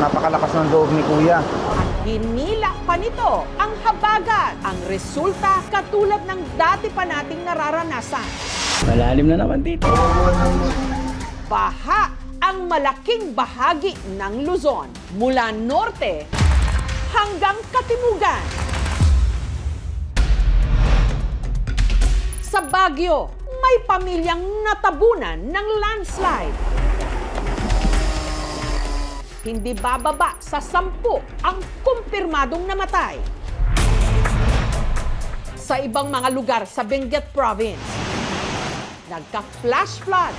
Napakalakas ng loob ni Kuya. At hinila pa nito ang habagat. Ang resulta katulad ng dati pa nating nararanasan. Malalim na naman dito. Baha ang malaking bahagi ng Luzon mula norte hanggang katimugan. Sa Baguio, may pamilyang natabunan ng landslide. Hindi bababa sa 10 ang kumpirmadong namatay. Sa ibang mga lugar sa Benguet Province, nagka-flash flood.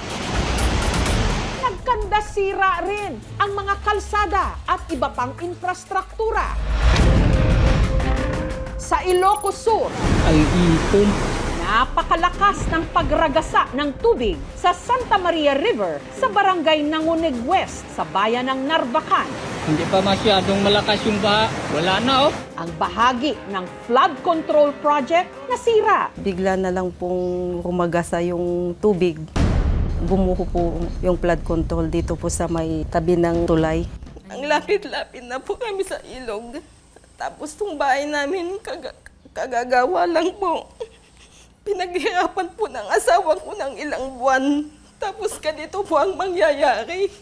Nagkandasira rin ang mga kalsada at iba pang infrastruktura. Sa Ilocos Sur, Ay ipon. napakalakas ng pagragasa ng tubig sa Santa Maria River sa barangay Nangunig West sa bayan ng Narvacan. Hindi pa masyadong malakas yung baha. Wala na oh. Ang bahagi ng flood control project nasira. Bigla na lang pong rumagasa yung tubig. Bumuho po yung flood control dito po sa may tabi ng tulay. Ang lapit-lapit na po kami sa ilog. Tapos itong bahay namin, kagagawa lang po. Pinaghirapan po ng asawa ko ng ilang buwan. Tapos ganito po ang mangyayari.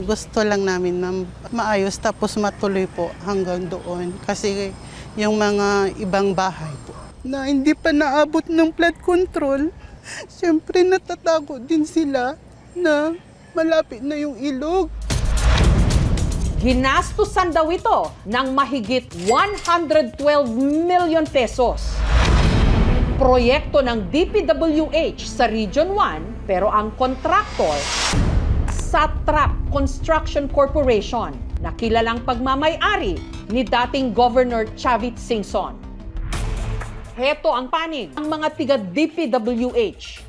Gusto lang namin na maayos tapos matuloy po hanggang doon. Kasi yung mga ibang bahay po na hindi pa naabot ng flood control, siyempre natatakot din sila na malapit na yung ilog. Ginastusan daw ito ng mahigit 112 million pesos. Proyekto ng DPWH sa Region 1, pero ang kontraktor, Satrap Construction Corporation, na kilalang pagmamay-ari ni dating Governor Chavit Singson. Heto ang panig ng mga tiga DPWH.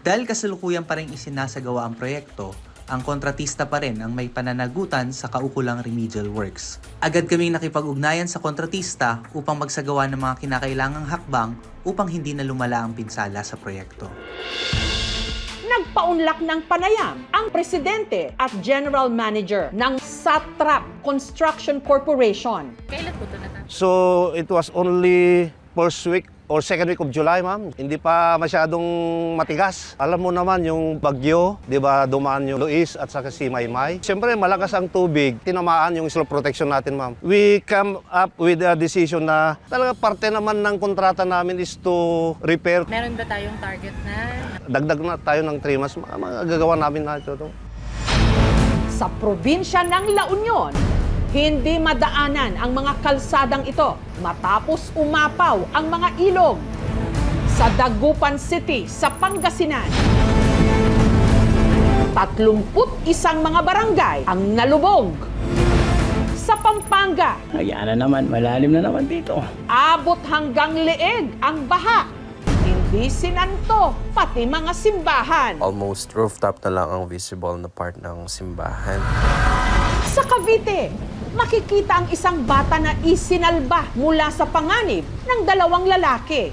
Dahil kasalukuyan pa rin isinasagawa ang proyekto, ang kontratista pa rin ang may pananagutan sa kaukulang remedial works. Agad kaming nakipag-ugnayan sa kontratista upang magsagawa ng mga kinakailangang hakbang upang hindi na lumala ang pinsala sa proyekto. Nagpaunlak ng panayam ang presidente at general manager ng Satrap Construction Corporation. Kailan po ito natapos? So, it was only first week or second week of July, ma'am. Hindi pa masyadong matigas. Alam mo naman yung bagyo, di ba, dumaan yung Luis at saka si Maymay. Siyempre, malakas ang tubig, tinamaan yung slope protection natin, ma'am. We come up with a decision na talaga parte naman ng kontrata namin is to repair. Meron ba tayong target na? Dagdag na tayo ng 3 months, magagawa namin na ito. Sa probinsya ng La Union, hindi madaanan ang mga kalsadang ito matapos umapaw ang mga ilog. Sa Dagupan City, sa Pangasinan, 31 mga barangay ang nalubog. Sa Pampanga, Ayan na naman, malalim na naman dito. abot hanggang leeg ang baha. Hindi sinanto, pati mga simbahan. Almost rooftop na lang ang visible na part ng simbahan. Sa Cavite, makikita ang isang bata na isinalba mula sa panganib ng 2 lalaki.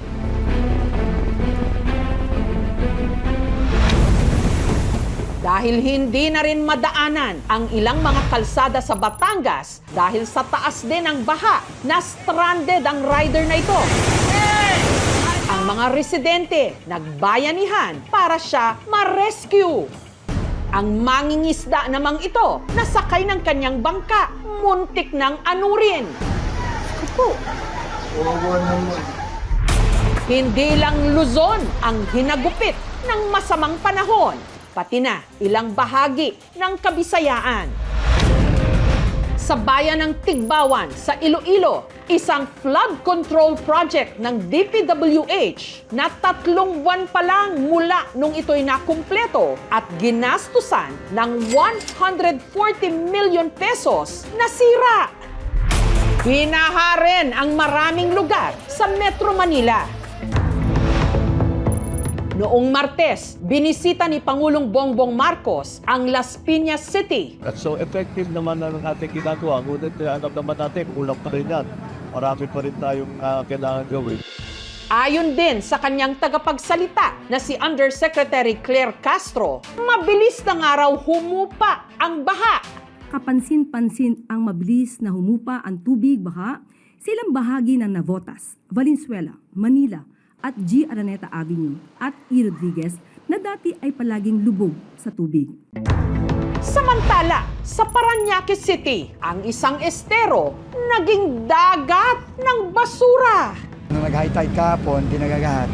Dahil hindi na rin madaanan ang ilang mga kalsada sa Batangas dahil sa taas din ng baha, na stranded ang rider na ito. Ang mga residente nagbayanihan para siya ma-rescue. Ang mangingisda namang ito, nasakay ng kanyang bangka, muntik ng anurin. Hindi lang Luzon ang hinagupit ng masamang panahon, pati na ilang bahagi ng Kabisayaan. Sa bayan ng Tigbawan sa Iloilo, isang flood control project ng DPWH na 3 buwan pa lang mula nung ito'y nakumpleto at ginastusan ng 140 million pesos nasira. Binaha rin ang maraming lugar sa Metro Manila. Noong Martes, binisita ni Pangulong Bongbong Marcos ang Las Piñas City. At so effective naman ang ating ginagawa. Ngunit alam naman natin, kulang pa rin yan. Marami pa rin tayong kailangan gawin. Ayon din sa kanyang tagapagsalita na si Undersecretary Claire Castro, mabilis na nga raw humupa ang baha. Kapansin-pansin ang mabilis na humupa ang tubig baha sa ilang bahagi ng Navotas, Valenzuela, Manila, at G. Araneta Avenue at E. Rodriguez na dati ay palaging lubog sa tubig. Samantala, sa Parañaque City, ang isang estero naging dagat ng basura. Nung nag-high tide kahapon, di nagagahat.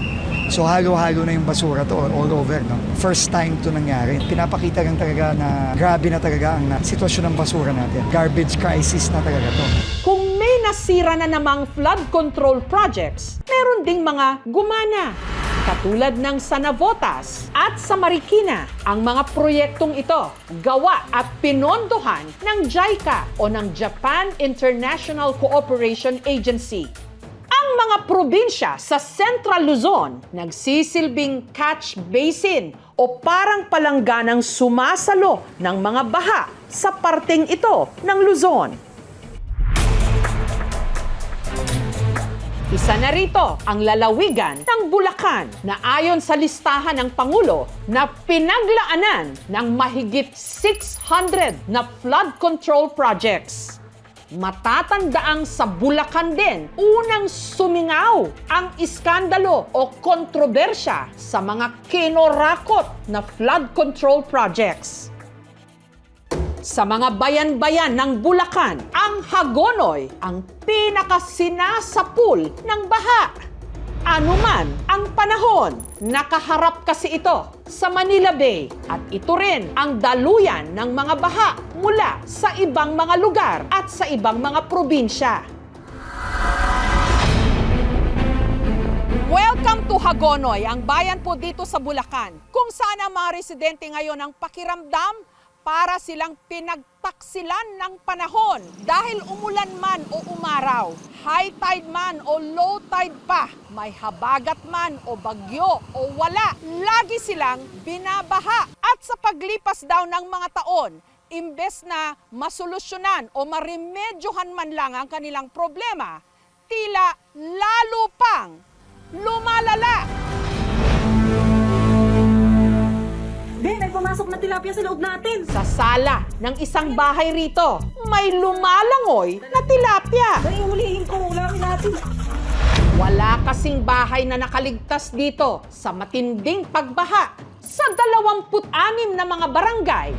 So halo-halo na yung basura to all over. No? First time to nangyari. Pinapakita lang talaga na grabe na talaga ang sitwasyon ng basura natin. Garbage crisis na talaga to. Kung may nasira na namang flood control projects, meron ding mga gumana. Katulad ng sa Navotas at sa Marikina, ang mga proyektong ito gawa at pinondohan ng JICA o ng Japan International Cooperation Agency. Ang mga probinsya sa Central Luzon nagsisilbing catch basin o parang palangganang sumasalo ng mga baha sa parteng ito ng Luzon. Isa na rito ang lalawigan ng Bulacan na ayon sa listahan ng Pangulo na pinaglaanan ng mahigit 600 na flood control projects. Matatandaang sa Bulacan din, unang sumingaw ang iskandalo o kontrobersya sa mga kinorakot na flood control projects. Sa mga bayan-bayan ng Bulacan, ang Hagonoy ang pinakasinasapul ng baha. Anuman ang panahon, nakaharap kasi ito sa Manila Bay at ito rin ang daluyan ng mga baha mula sa ibang mga lugar at sa ibang mga probinsya. Welcome to Hagonoy, ang bayan po dito sa Bulacan, kung saan ang mga residente ngayon ang pakiramdam para silang pinagtaksilan ng panahon dahil umulan man o umaraw. high tide man o low tide pa, may habagat man o bagyo o wala, lagi silang binabaha. At sa paglipas daw ng mga taon, imbes na masolusyonan o maremedyohan man lang ang kanilang problema, tila lalo pang lumalala. Ben, may pumasok na tilapia sa loob natin. Sa sala ng isang bahay rito, may lumalangoy na tilapia. Ay, hulihin ko, ulamin natin. Wala kasing bahay na nakaligtas dito sa matinding pagbaha. Sa 26 na mga barangay,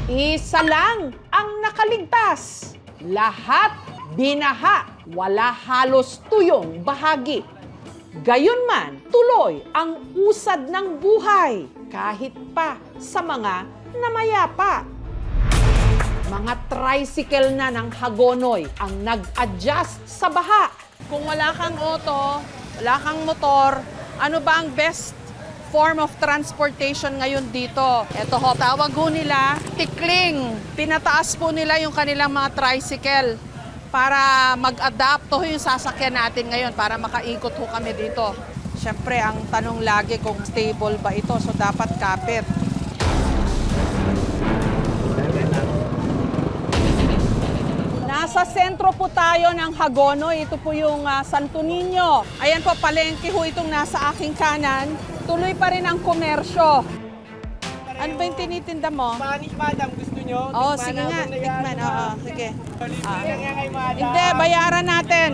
isa lang ang nakaligtas. Lahat binaha, wala halos tuyong bahagi. Gayunman, tuloy ang usad ng buhay kahit pa sa mga namayapa. Mga tricycle na ng Hagonoy ang nag-adjust sa baha. Kung wala kang auto, wala kang motor, ano ba ang best form of transportation ngayon dito? Ito ho, tawag ho nila tikling. Pinataas po nila yung kanilang mga tricycle para mag-adapt ho yung sasakyan natin ngayon para makaikot ho kami dito. Siyempre, ang tanong lagi kung stable ba ito, so dapat kapit. Nasa sentro po tayo ng Hagonoy. Ito po yung Santo Niño. Ayan po, palengke ho itong nasa aking kanan. Tuloy pa rin ang komersyo. Ano ba yung tinitinda mo? Spanish, madam. Gusto nyo? Oo, sige nga. Tikman. Oo, sige. Hindi, bayaran natin.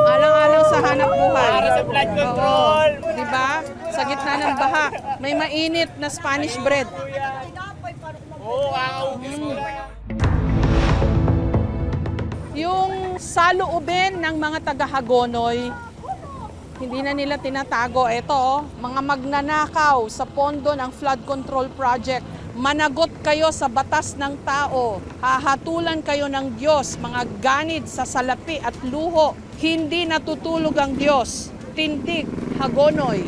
Alang-alang sa hanap buhay. Para sa blood control. Oo. Diba? Sa gitna ng baha, may mainit na Spanish bread. Oo, aawagis ko lang. Yung saloobin ng mga taga-Hagonoy, hindi na nila tinatago. Ito, mga magnanakaw sa pondo ng flood control project. Managot kayo sa batas ng tao. Hahatulan kayo ng Diyos, mga ganid sa salapi at luho. Hindi natutulog ang Diyos. Tindig, Hagonoy.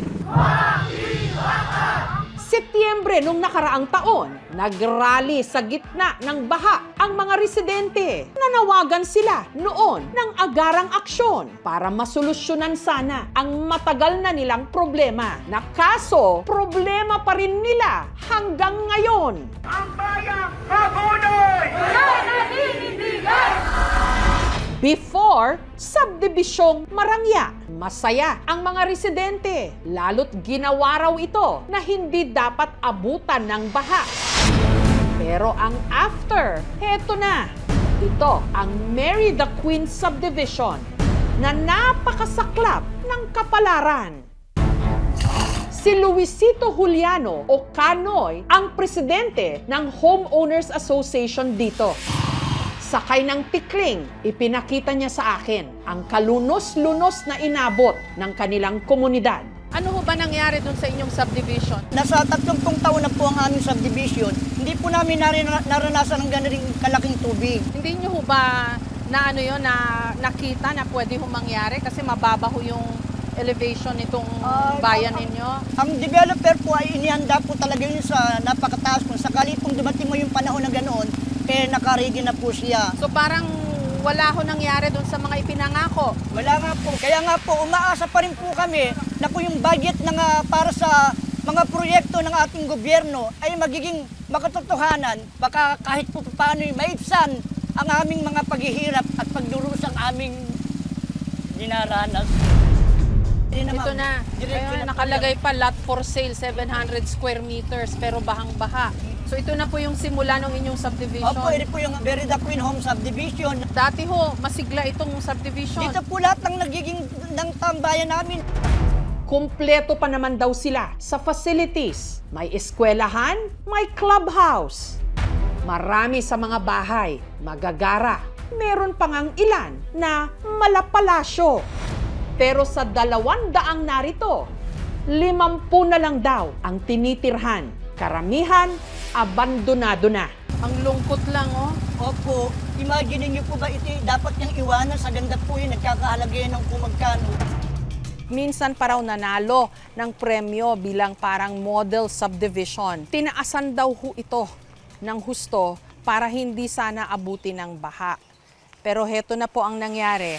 Setyembre nung nakaraang taon, nagrally sa gitna ng baha ang mga residente. Nanawagan sila noon ng agarang aksyon para masolusyonan sana ang matagal na nilang problema. Na kaso, problema pa rin nila hanggang ngayon. Ang bayang Hagonoy! Wala naninindigan! Before, subdivisyong Marangya. Masaya ang mga residente, lalo't ginawa raw ito na hindi dapat abutan ng baha. Pero ang after, heto na. Ito ang Mary the Queen Subdivision na napakasaklap ng kapalaran. Si Luisito Juliano o Kanoy ang presidente ng Homeowners Association dito. Sakay ng tikling, ipinakita niya sa akin ang kalunos-lunos na inabot ng kanilang komunidad. Ano ho ba nangyari dun sa inyong subdivision? Nasa 30 taon na po ang aming subdivision. Hindi po namin naranasan ng ganun kalaking tubig. Hindi nyo ho ba na nakita na pwede ho mangyari kasi mababa ho yung elevation nitong bayan ninyo? Ang developer po ay inihanda po talaga yun sa napakataas. Kung sakali pong dumating mo yung panahon na ganoon, nakarigi na po siya. So parang wala ho nangyari doon sa mga ipinangako? Wala nga po. Kaya nga po, umaasa pa rin po kami na po yung budget para sa mga proyekto ng ating gobyerno ay magiging makatotohanan. Baka kahit po paano maibsan ang aming mga paghihirap at pagdurusang aming dinaranas. Ito na. Kaya nakalagay pa lot for sale, 700 square meters, pero bahang-baha. So ito na po yung simula ng inyong subdivision? Opo, ito po yung Mary the Queen Home Subdivision. Dati ho, masigla itong subdivision. Dito po lahat ng nagiging ng tambayan namin. Kumpleto pa naman daw sila sa facilities. May eskwelahan, may clubhouse. Marami sa mga bahay, magagara. Meron pang ang ilan na malapalasyo. Pero sa 200 narito, 50 na lang daw ang tinitirhan. Karamihan, abandonado na. Ang lungkot lang, oh. Opo. Imagine niyo po ba ito dapat niyang iwanan sa ganda po yun, nagkakahalaga yan ng kung magkano. Minsan pa raw nanalo ng premyo bilang parang model subdivision. Tinaasan daw ho ito ng husto para hindi sana abuti ng baha. Pero heto na po ang nangyari.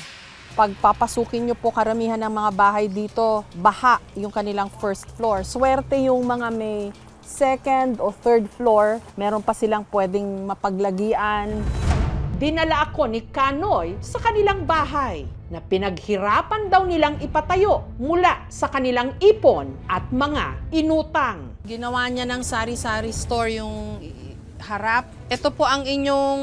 Pag papasukin nyo po karamihan ng mga bahay dito, baha yung kanilang first floor. Swerte yung mga may second o third floor, meron pa silang pwedeng mapaglagian. Dinala ako ni Kanoy sa kanilang bahay na pinaghirapan daw nilang ipatayo mula sa kanilang ipon at mga inutang. Ginawa niya ng sari-sari store yung harap. Ito po ang inyong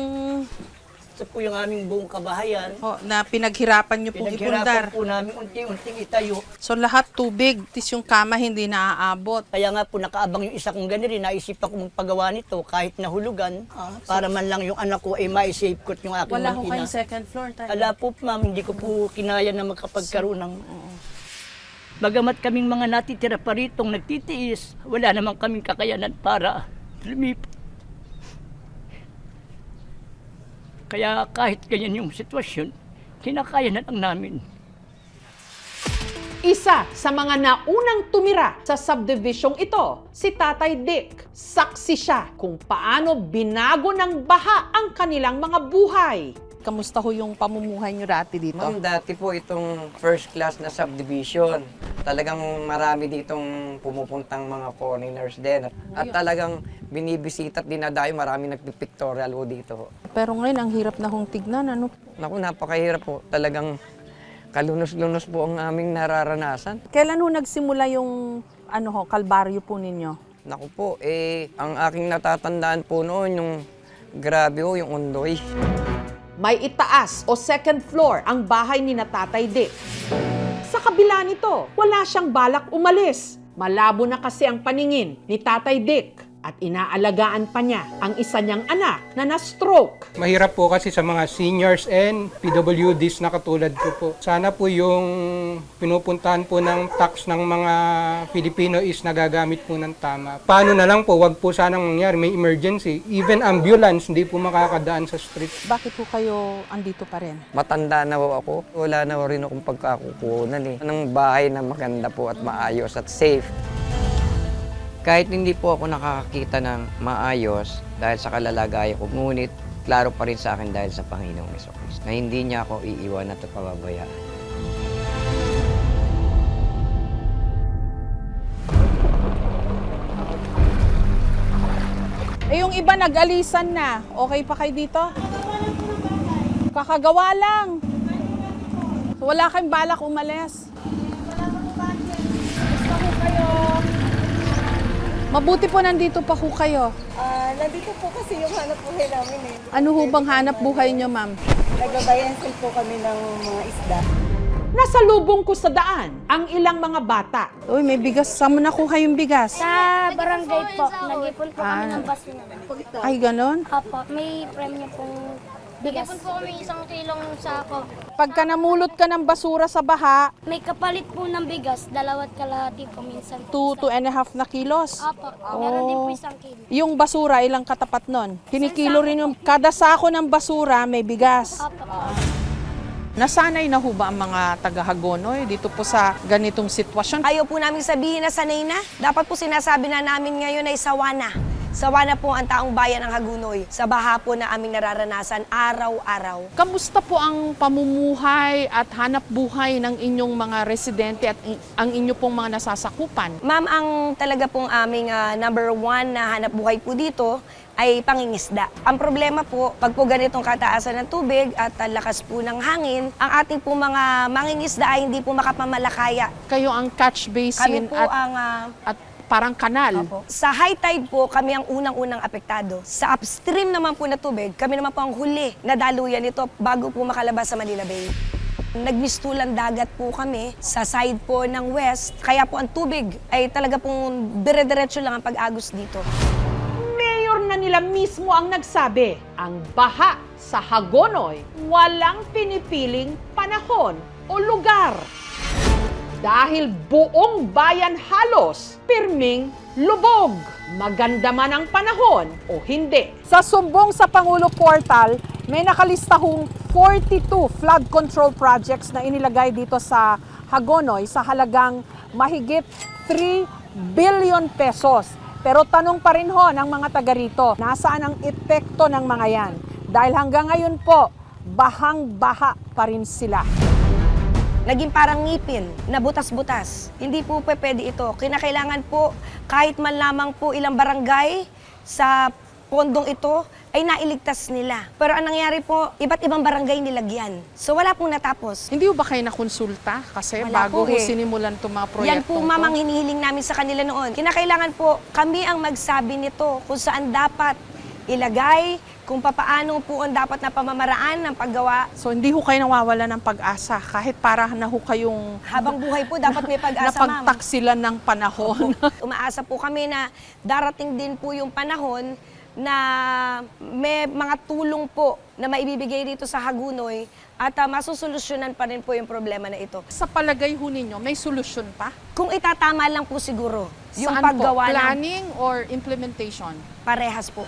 Ito po yung aming buong kabahayan. na pinaghirapan niyo pong ipundar. Pinaghirapan po namin unti-unting itayo. So lahat tubig, tis yung kama hindi naaabot. Kaya nga po nakaabang yung isa kong ganiri, naisipan ko magpagawa nito kahit nahulugan, para man lang yung anak ko ay ma-safecourt yung aking Wala ko mantina. kayong second floor tayo. Wala po ma'am, hindi ko po kinaya na makapagkaroon ng... Bagamat kaming mga natitira pa ritong nagtitiis, wala namang kaming kakayanan para lumipat. Kaya kahit ganyan yung sitwasyon, kinakaya na lang namin. Isa sa mga naunang tumira sa subdivision ito, si Tatay Dick. Saksi siya kung paano binago ng baha ang kanilang mga buhay. Kamusta ho yung pamumuhay nyo dati dito? Ma'am, dati po itong first class na subdivision. Talagang marami ditong pumupuntang mga foreigners din. At talagang binibisita at dinadayo, marami nagpipictorial ho dito. Pero ngayon, ang hirap na hong tignan, ano? Naku, napakahirap po. Talagang kalunos-lunos po ang aming nararanasan. Kailan ho nagsimula yung kalbaryo po ninyo? Naku po, ang aking natatandaan po noon, yung grabe ho, yung undoy. May itaas o second floor ang bahay ni na Tatay Dick. Sa kabila nito, wala siyang balak umalis. Malabo na kasi ang paningin ni Tatay Dick at inaalagaan pa niya ang isa niyang anak na na-stroke. Mahirap po kasi sa mga seniors and PWDs na katulad ko po. Sana po yung pinupuntahan po ng tax ng mga Filipino is nagagamit po ng tama. Paano na lang po, wag po sanang mangyari, may emergency. Even ambulance, hindi po makakadaan sa street. Bakit po kayo andito pa rin? Matanda na ho ako. Wala na ho rin akong pagkakukunan ng bahay na maganda po at maayos at safe. Kahit hindi po ako nakakakita ng maayos dahil sa kalalagayan ko, ngunit klaro pa rin sa akin dahil sa Panginoong Jesucristo na hindi niya ako iiwan at pababayaan. Yung iba nag-alisan na. Okay pa kayo dito? Kakagawa lang. Wala kayong balak umalis. Mabuti po nandito pa ho kayo. Nandito po kasi yung hanap buhay namin eh. Ano ho bang hanap buhay nyo, ma'am? Nagbabayansin po kami ng mga isda. Nasa lubong ko sa daan ang ilang mga bata. Uy, may bigas. Saan mo nakuha yung bigas? Sa barangay po, nag-ipon po kami ng basura. Ay, ganon? Opo, may premyo pong bigas. Nag-ipon po kami 1 kilong sako. Pagka namulot ka ng basura sa baha, May kapalit po ng bigas, 2 kalahati po minsan. 2.5 na kilos. Opo, meron din po 1 kilo. Yung basura, ilang katapat nun? Kinikilo rin yung kada sako ng basura may bigas. Opo. Nasanay na ho ba ang mga taga-Hagonoy dito po sa ganitong sitwasyon? Ayaw po namin sabihin na sanay na. Dapat po sinasabi na namin ngayon ay sawa na. Sawa na po ang taong bayan ng Hagonoy sa baha po na aming nararanasan araw-araw. Kamusta po ang pamumuhay at hanap buhay ng inyong mga residente at ang inyo pong mga nasasakupan? Ma'am, ang talaga pong aming number 1 na hanap buhay po dito ay pangingisda. Ang problema po, pag po ganitong kataasan ng tubig at lakas po ng hangin, ang ating po mga mangingisda ay hindi po makapamalakaya. Kayo ang catch basin Kami po at parang kanal. Opo. Sa high tide po, kami ang unang-unang apektado. Sa upstream naman po na tubig, kami naman po ang huli na daluyan nito bago po makalabas sa Manila Bay. Nagmistulang dagat po kami sa side po ng west, kaya po ang tubig ay talaga pong dire-diretso lang ang pag-agos dito. Mayor na nila mismo ang nagsabi, ang baha sa Hagonoy walang pinipiling panahon o lugar. Dahil buong bayan halos pirming lubog. Maganda man ang panahon o hindi. Sa sumbong sa Pangulo Portal, may nakalistahong 42 flood control projects na inilagay dito sa Hagonoy sa halagang mahigit 3 billion pesos. Pero tanong pa rin ho ng mga taga rito, nasaan ang epekto ng mga yan? Dahil hanggang ngayon po, bahang-baha pa rin sila. naging parang ngipin na butas-butas. Hindi po pwede ito. Kinakailangan po kahit man lamang po ilang barangay sa pondong ito ay nailigtas nila. Pero ang nangyari po, iba't ibang barangay nilagyan. So wala pong natapos. Hindi ba kayo nakonsulta? Kasi Wala bago po eh. sinimulan itong mga proyektong Yan po mamang hinihiling namin sa kanila noon. Kinakailangan po kami ang magsabi nito kung saan dapat ilagay, kung papaano po ang dapat na pamamaraan ng paggawa. So hindi ho kayo nawawala ng pag-asa kahit para na ho kayong Habang buhay po dapat may pag-asa, ma'am. napagtaksilan ng panahon. Umaasa po kami na darating din po yung panahon na may mga tulong po na maibibigay dito sa Hagunoy at masusolusyonan pa rin po yung problema na ito. Sa palagay ho ninyo, may solusyon pa? Kung itatama lang po siguro yung Saan paggawa po? Planning or implementation? Parehas po.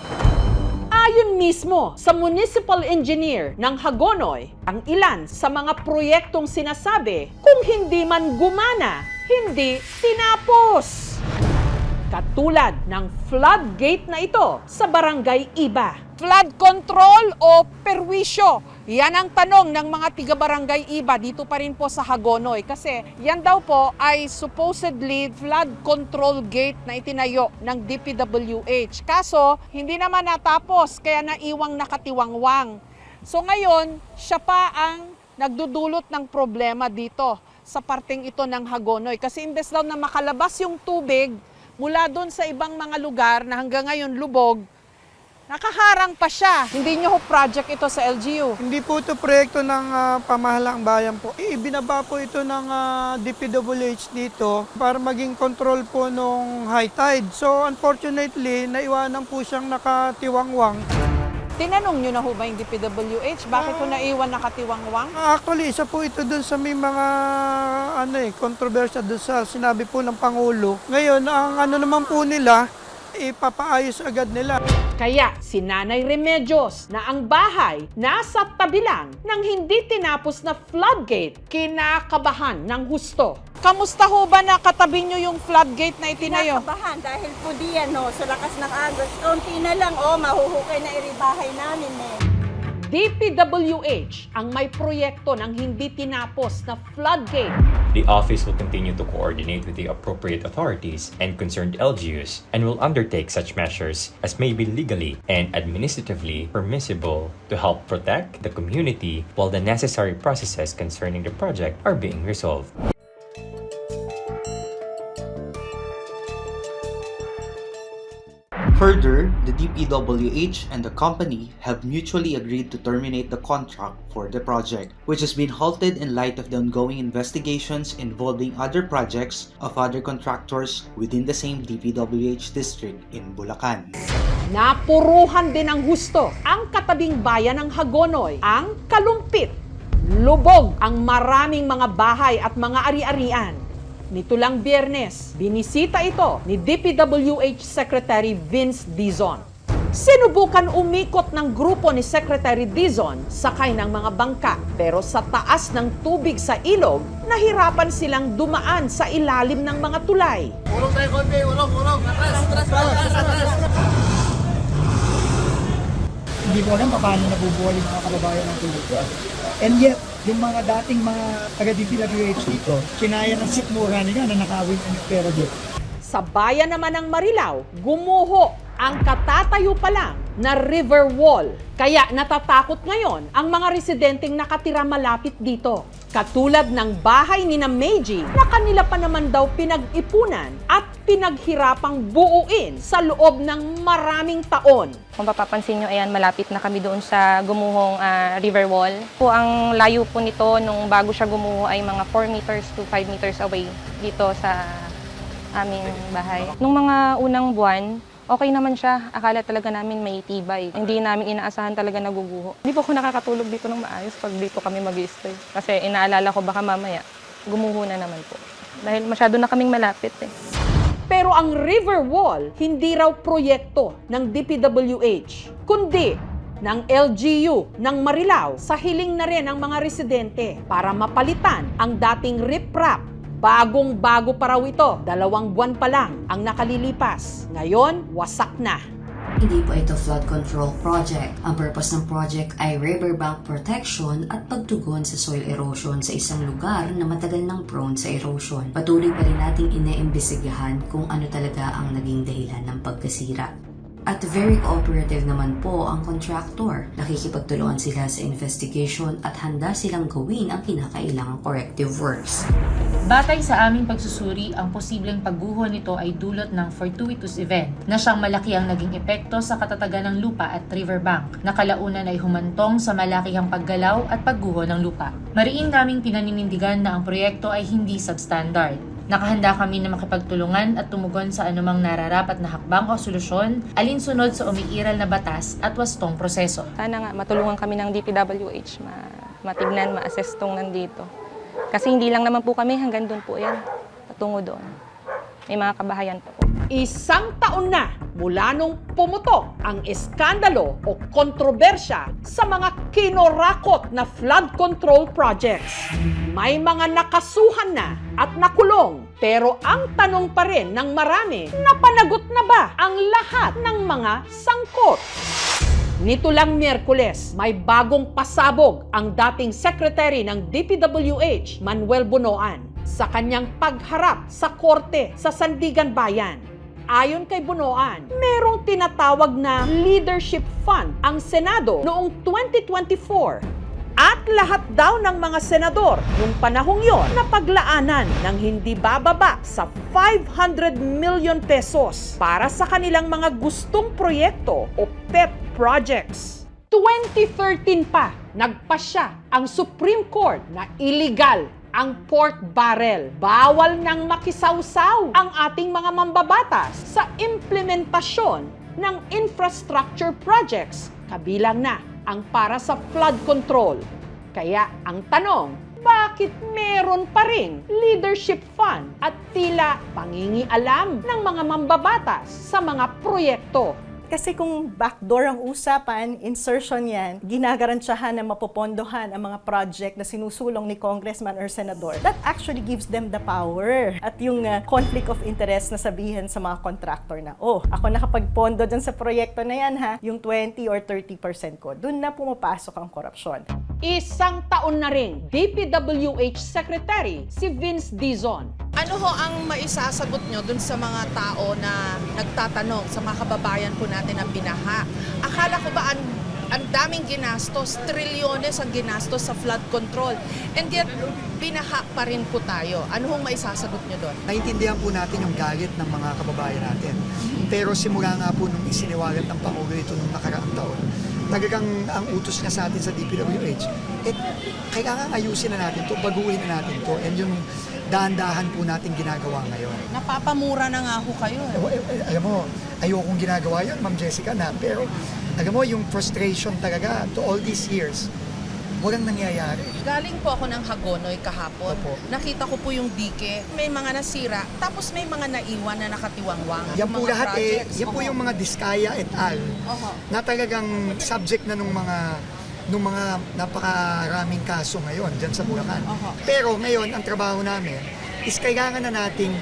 Ayon mismo sa municipal engineer ng Hagonoy, ang ilan sa mga proyektong sinasabi kung hindi man gumana, hindi tinapos. Katulad ng floodgate na ito sa Barangay Iba. Flood control o perwisyo? Yan ang tanong ng mga tiga-barangay Iba dito pa rin po sa Hagonoy. Kasi yan daw po ay supposedly flood control gate na itinayo ng DPWH. Kaso, hindi naman natapos kaya naiwang nakatiwangwang. So ngayon, siya pa ang nagdudulot ng problema dito sa parteng ito ng Hagonoy. Kasi imbes daw na makalabas yung tubig mula doon sa ibang mga lugar na hanggang ngayon lubog, nakaharang pa siya. Hindi nyo ho project ito sa LGU? Hindi po ito proyekto ng pamahalaang bayan po. Ibinaba po ito ng DPWH dito para maging control po nung high tide. So unfortunately, naiwanan po siyang nakatiwangwang. Tinanong nyo na ho ba yung DPWH? Bakit po naiwan nakatiwangwang? Actually, isa po ito dun sa may mga kontrobersya dun sa sinabi po ng Pangulo. Ngayon, ang naman po nila, ipapaayos agad nila. Kaya si Nanay Remedios na ang bahay nasa tabi lang ng hindi tinapos na floodgate, kinakabahan ng husto. Kamusta ho ba na katabi nyo yung floodgate na itinayo? Kinakabahan dahil po diyan sa lakas ng agos. Kaunti na lang mahuhukay na iribahay namin DPWH ang may proyekto ng hindi tinapos na floodgate. The office will continue to coordinate with the appropriate authorities and concerned LGUs and will undertake such measures as may be legally and administratively permissible to help protect the community while the necessary processes concerning the project are being resolved. Further, the DPWH and the company have mutually agreed to terminate the contract for the project, which has been halted in light of the ongoing investigations involving other projects of other contractors within the same DPWH district in Bulacan. Napuruhan din ng husto ang katabing bayan ng Hagonoy, ang Kalumpit. Lubog ang maraming mga bahay at mga ari-arian. Nito lang Biyernes, binisita ito ni DPWH Secretary Vince Dizon. Sinubukan umikot ng grupo ni Secretary Dizon sakay ng mga bangka, pero sa taas ng tubig sa ilog, nahirapan silang dumaan sa ilalim ng mga tulay. Ulong tayo konti, ulong. Atras. Hindi ko alam paano nabubuhay yung mga kababayan ng tulog. And yet, yung mga dating mga taga-DPWH dito, kinaya ng sikmura nila na nakawin ang pera dito. Sa bayan naman ng Marilao, gumuho ang katatayo pa lang na river wall. Kaya natatakot ngayon ang mga residenteng nakatira malapit dito. Katulad ng bahay ni na Meiji na kanila pa naman daw pinag-ipunan at pinaghirapang buuin sa loob ng maraming taon. Kung papapansin nyo, ayan, malapit na kami doon sa gumuhong river wall. Po, ang layo po nito nung bago siya gumuho ay mga 4 meters to 5 meters away dito sa aming bahay. Nung mga unang buwan, okay naman siya. Akala talaga namin may tibay. Hindi namin inaasahan talaga naguguho. Hindi po ako nakakatulog dito ng maayos pag dito kami mag-i-stay. Kasi inaalala ko baka mamaya, gumuho na naman po. Dahil masyado na kaming malapit Pero ang river wall, hindi raw proyekto ng DPWH, kundi ng LGU ng Marilao sa hiling na rin ng mga residente para mapalitan ang dating riprap. Bagong-bago pa raw ito, 2 buwan pa lang ang nakalilipas. Ngayon, wasak na. Hindi po ito flood control project. Ang purpose ng project ay riverbank protection at pagtugon sa soil erosion sa isang lugar na matagal nang prone sa erosion. Patuloy pa rin nating iniimbestigahan kung ano talaga ang naging dahilan ng pagkasira. At very cooperative naman po ang contractor. Nakikipagtulungan sila sa investigation at handa silang gawin ang kinakailangang corrective works. Batay sa aming pagsusuri, ang posibleng pagguho nito ay dulot ng fortuitous event na siyang malaki ang naging epekto sa katatagan ng lupa at riverbank na kalaunan ay humantong sa malakihang paggalaw at pagguho ng lupa. Mariin naming pinaninindigan na ang proyekto ay hindi substandard. Nakahanda kami na makipagtulungan at tumugon sa anumang nararapat na hakbang o solusyon alinsunod sa umiiral na batas at wastong proseso. Sana nga matulungan kami ng DPWH, matignan, ma-assess tong nandito. Kasi hindi lang naman po kami, hanggang doon po yan, patungo doon. May mga kabahayan po. Isang taon na mula nung pumutok ang eskandalo o kontrobersya sa mga kinorakot na flood control projects. May mga nakasuhan na at nakulong, pero ang tanong pa rin ng marami, napanagot na ba ang lahat ng mga sangkot? Nito lang Miyerkules, may bagong pasabog ang dating Secretary ng DPWH, Manuel Bunoan, sa kanyang pagharap sa korte sa Sandigan Bayan. Ayon kay Bunoan, merong tinatawag na Leadership Fund ang Senado noong 2024. At lahat daw ng mga senador nung panahong yon na paglaanan ng hindi bababa sa 500 million pesos para sa kanilang mga gustong proyekto o pet projects. 2013 pa, nagpasya ang Supreme Court na illegal ang pork barrel. Bawal nang makisawsaw ang ating mga mambabatas sa implementasyon ng infrastructure projects, kabilang na ang para sa flood control. Kaya ang tanong, bakit meron pa ring leadership fund at tila pangingialam ng mga mambabatas sa mga proyekto? Kasi kung backdoor ang usapan, insertion yan, ginagarantyahan na mapopondohan ang mga project na sinusulong ni congressman or senador. That actually gives them the power. At yung conflict of interest na sabihin sa mga contractor na, oh, ako nakapagpondo dyan sa proyekto na yan ha, yung 20 or 30% ko, dun na pumapasok ang korupsyon. Isang taon na rin, DPWH Secretary si Vince Dizon. Ano ho ang maisasagot nyo dun sa mga tao na nagtatanong, sa mga kababayan po natin na binaha? Akala ko ba ang daming ginastos, trilyones ang ginastos sa flood control, and yet binaha pa rin po tayo. Ano hong maisasagot nyo doon? Naintindihan po natin yung galit ng mga kababayan natin. Pero simula nga po nung isiniwalat ng Pangulo ito nung nakaraang taon, talagang ang utos niya sa atin sa DPWH, kailangan ayusin na natin to, baguhin na natin to, and yung dahan-dahan po natin ginagawa ngayon. Napapamura na nga ho kayo. Alam mo, ayokong ginagawa yan, Ma'am Jessica, na, pero alam mo, yung frustration talaga to all these years, walang nangyayari. Galing po ako ng Hagonoy kahapon. Opo. Nakita ko po yung dike, may mga nasira, tapos may mga naiwan na nakatiwangwang. Yan po mga lahat projects. yan po yung mga Diskaya et al. Na talagang subject na nung mga napakaraming kaso ngayon dyan sa Bulacan. Pero ngayon, ang trabaho namin is kailangan na nating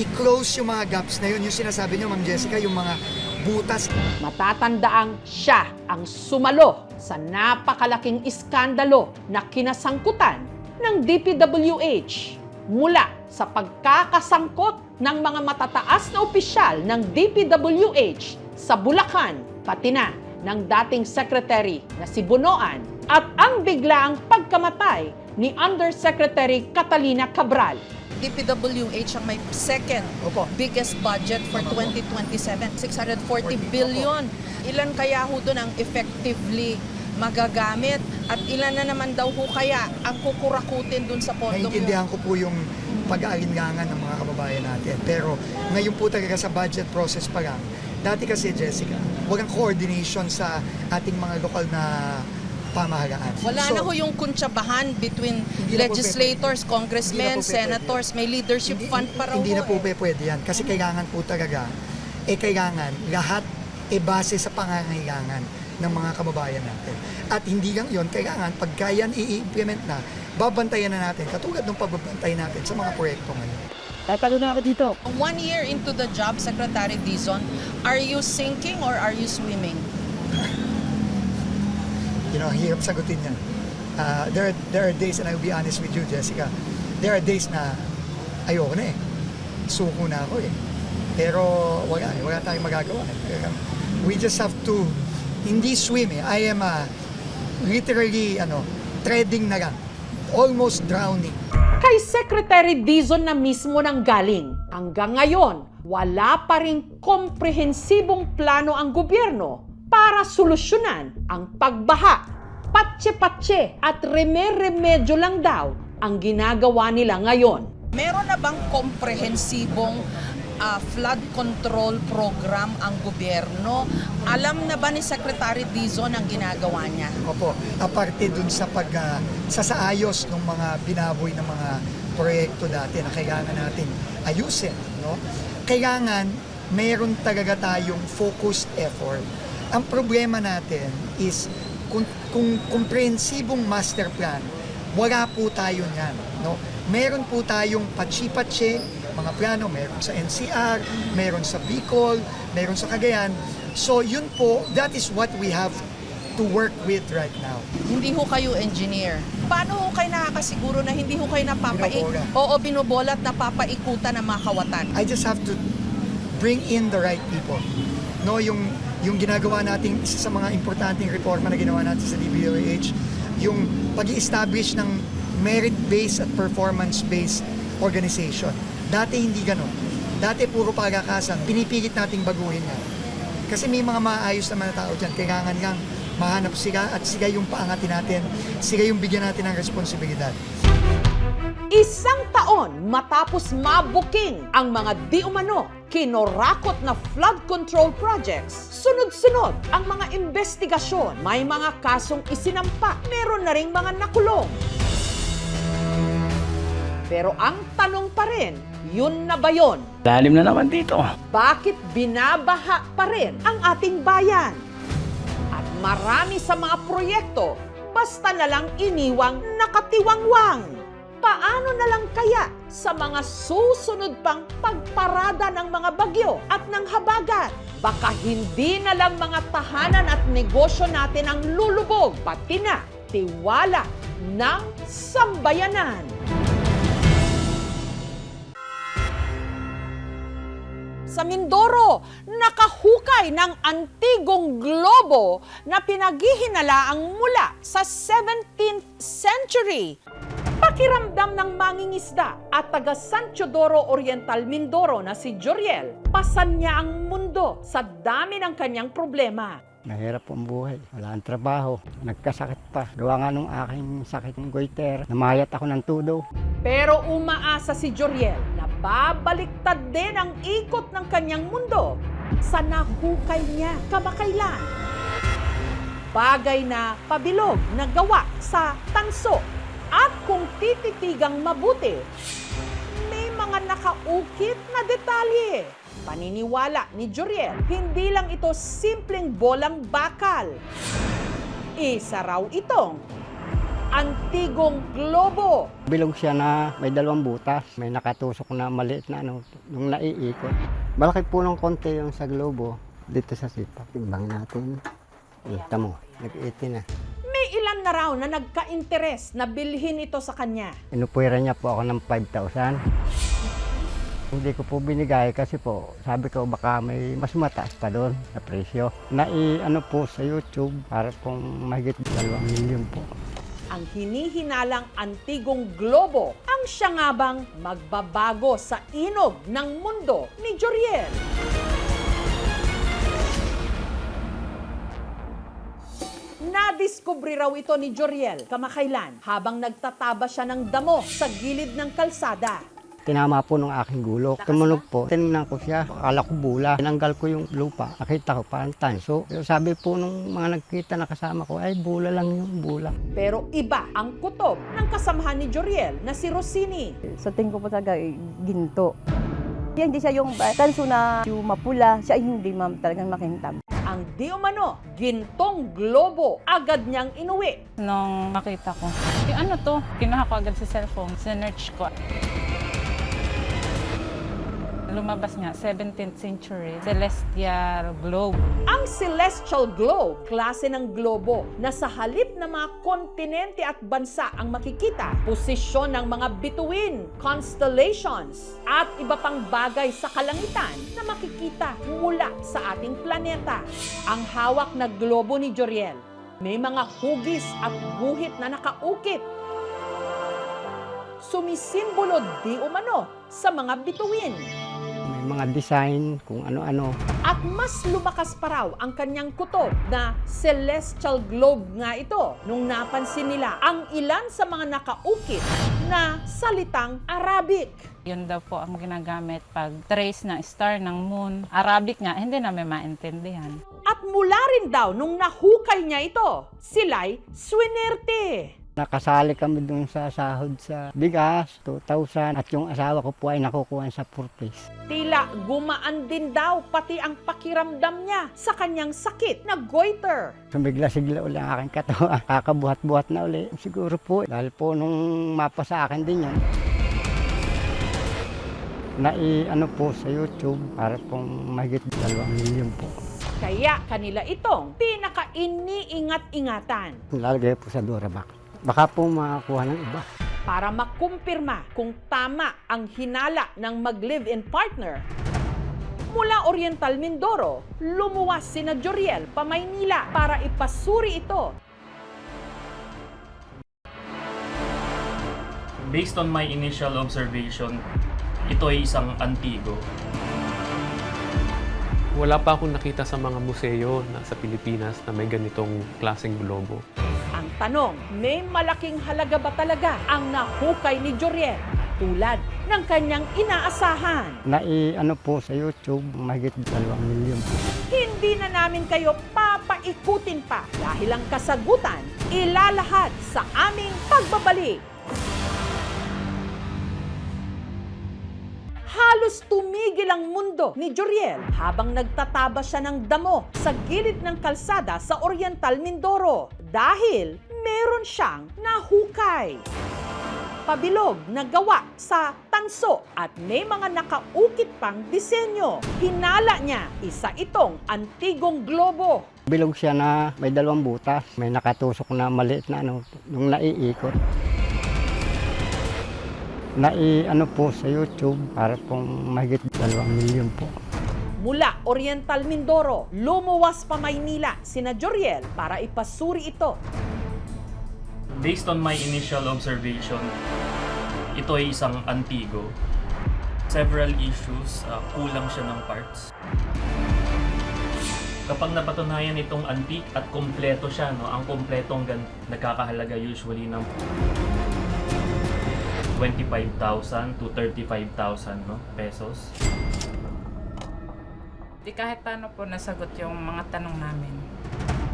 i-close yung mga gaps na yun. Yung sinasabi niyo, Ma'am Jessica, yung mga butas. Matatandaang siya ang sumalo sa napakalaking iskandalo na kinasangkutan ng DPWH mula sa pagkakasangkot ng mga matataas na opisyal ng DPWH sa Bulacan, pati na ng dating secretary na si Bunoan at ang biglaang pagkamatay ni Undersecretary Catalina Cabral. DPWH ang may second biggest budget for 2027, 640 billion. Ilan kaya ho doon ang effectively magagamit at ilan na naman daw ho kaya ang kukurakutin doon sa pondo mo? Naiintindihan ko po yung pag-aalinlangan ng mga kababayan natin. Pero ngayon po talaga sa budget process pa lang, dati kasi, Jessica, walang coordination sa ating mga lokal na pamahalaan. Wala na ho yung kuntsabahan between legislators, congressmen, senators, may leadership fund para ho. Hindi na po pwede yan. Kasi kailangan po talaga, kailangan lahat base sa pangangailangan ng mga kababayan natin. At hindi lang yun, kailangan pagka yan i-implement na, babantayan na natin, katulad ng pagbabantay natin sa mga proyekto ngayon. Tayo na ako dito. 1 year into the job, Secretary Dizon, are you sinking or are you swimming? Hirap sagutin yan. There are days, and I'll be honest with you, Jessica, there are days na ayoko na eh. Suko na ako eh. Pero wala tayong magagawa. We just have to, hindi swim eh. I am literally, treading na lang. Almost drowning. Kay Secretary Dizon na mismo nang galing. Hanggang ngayon, wala pa ring komprehensibong plano ang gobyerno para solusyonan ang pagbaha. Patse-patse at remedyo lang daw ang ginagawa nila ngayon. Meron na bang komprehensibong flood control program ang gobyerno? Alam na ba ni Secretary Dizon ang ginagawa niya? Opo, aparte dun sa sasaayos ng mga binaboy ng mga proyekto dati na kailangan natin ayusin, no? Kailangan meron talaga tayong focused effort. Ang problema natin is kung komprehensibong master plan, wala po tayo niyan, no? Meron po tayong patsi-patsi, mga plano, meron sa NCR, meron sa Bicol, meron sa Cagayan. So yun po, that is what we have to work with right now. Hindi ho kayo engineer. Paano ho kayo nakakasiguro na hindi ho kayo Binobola. binobola at napapaikutan ng mga kawatan? I just have to bring in the right people. No, yung ginagawa nating isa sa mga importanteng reforma na ginawa natin sa DPWH, yung pag-i-establish ng merit-based at performance-based organization. Dati hindi ganon. Dati puro pagkakasan. Pinipilit nating baguhin yan. Kasi may mga maayos na mga tao dyan. Kailangan lang mahanap sila at sila yung paangatin natin. Sila yung bigyan natin ng responsibilidad. 1 taon matapos mabuking ang mga di umano kinorakot na flood control projects, sunod-sunod ang mga investigasyon. May mga kasong isinampa, meron na ring mga nakulong. Pero ang tanong pa rin, yun na ba yun? Lalim na naman dito. Bakit binabaha pa rin ang ating bayan? At marami sa mga proyekto, basta na lang iniwang nakatiwangwang. Paano na lang kaya sa mga susunod pang pagparada ng mga bagyo at ng habagat? Baka hindi na lang mga tahanan at negosyo natin ang lulubog, pati na tiwala ng sambayanan. Sa Mindoro, nakahukay ng antigong globo na pinaghihinalaang mula sa 17th century. Pakiramdam ng mangingisda at taga San Teodoro Oriental, Mindoro na si Joriel, pasan niya ang mundo sa dami ng kanyang problema. Mahirap ang buhay. Wala ang trabaho. Nagkasakit pa. Gawa nga nung aking sakit ng goiter. Namayat ako ng tudo. Pero umaasa si Joriel na babaliktad din ang ikot ng kanyang mundo sa nahukay niya kamakailan. Bagay na pabilog na gawa sa tanso. At kung tititigang mabuti, may mga nakaukit na detalye. Paniniwala ni Joriel, hindi lang ito simpleng bolang bakal. Isa raw itong antigong globo. Bilog siya na may 2 butas. May nakatusok na maliit na nung naiikot. Malaki po ng konti yung sa globo dito sa sipa. Timbang natin. Tamo, nag-18 na. May ilan na raw na nagka-interes na bilhin ito sa kanya. Inupuira niya po ako ng 5,000. Hindi ko po binigay kasi po, sabi ko baka may mas mataas pa doon na presyo. Nai-ano po sa YouTube para pong mahigit 2 milyon po. Ang hinihinalang antigong globo ang siya nga bang magbabago sa inog ng mundo ni Joriel. Nadiskubre raw ito ni Joriel kamakailan habang nagtataba siya ng damo sa gilid ng kalsada. Tinama po ng aking gulok. Tumunog po. Tinignan ko siya. Akala ko bula. Tinanggal ko yung lupa. Nakita ko parang tanso. Sabi po nung mga nagkita na kasama ko, ay bula lang yung bula. Pero iba ang kutob ng kasamahan ni Joriel na si Rosini. Sa tingin ko po talaga ginto. Hindi siya yung tanso na yung mapula. Siya hindi ma'am talagang makintab. Ang di umano, gintong globo, agad niyang inuwi. Nung makita ko, yung ano to, kinuha ko agad sa cellphone, sinerch ko. lumabas nga, 17th century, celestial globe. Ang celestial globe, klase ng globo na sa halip na mga kontinente at bansa ang makikita, posisyon ng mga bituin, constellations, at iba pang bagay sa kalangitan na makikita mula sa ating planeta. Ang hawak na globo ni Joriel, may mga hugis at guhit na nakaukit. Sumisimbolo di umano sa mga bituin. May mga design, kung ano-ano. At mas lumakas pa raw ang kanyang kutob na celestial globe nga ito nung napansin nila ang ilan sa mga nakaukit na salitang Arabic. Yun daw po ang ginagamit pag trace ng star ng moon. Arabic nga, hindi namin maintindihan. At mula rin daw nung nahukay niya ito, sila'y swinerte. Nakasali kami dun sa sahod sa bigas, 2,000, at yung asawa ko po ay nakukuha sa purpose. Tila gumaan din daw pati ang pakiramdam niya sa kanyang sakit na goiter. Sumigla-sigla uli ang aking katawan. Kakabuhat-buhat na uli. Siguro po, dahil po nung mapa sa akin din yan, ano po sa YouTube, para pong mahigit 2 milyon po. Kaya kanila itong pinaka-iniingat-ingatan. Lalagay po sa Durabox. Baka po makakuha ng iba. Para makumpirma kung tama ang hinala ng mag-live-in partner, mula Oriental Mindoro, lumuwas sina Joriel pa Maynila para ipasuri ito. Based on my initial observation, ito ay isang antigo. Wala pa akong nakita sa mga museo sa Pilipinas na may ganitong klaseng globo. Ang tanong, may malaking halaga ba talaga ang nahukay ni Joriel tulad ng kanyang inaasahan? Ano po sa YouTube, mahigit 2 milyon po. Hindi na namin kayo papaikutin pa dahil ang kasagutan ilalahad sa aming pagbabalik. Halos tumigil ang mundo ni Joriel habang nagtataba siya ng damo sa gilid ng kalsada sa Oriental Mindoro dahil meron siyang nahukay. Pabilog na gawa sa tanso at may mga nakaukit pang disenyo. Hinala niya isa itong antigong globo. Bilog siya na may 2 butas, may nakatusok na maliit na nung naiikot. Ano po sa YouTube, para pong mahigit 2 milyon po. Mula Oriental Mindoro, lumuwas pa Maynila sina Joriel para ipasuri ito. Based on my initial observation, ito ay isang antigo. Several issues, kulang siya ng parts. Kapag napatunayan itong antique at kompleto siya, ang kompletong nagkakahalaga usually ng 25,000 to 35,000 pesos. Di kahit paano po nasagot yung mga tanong namin.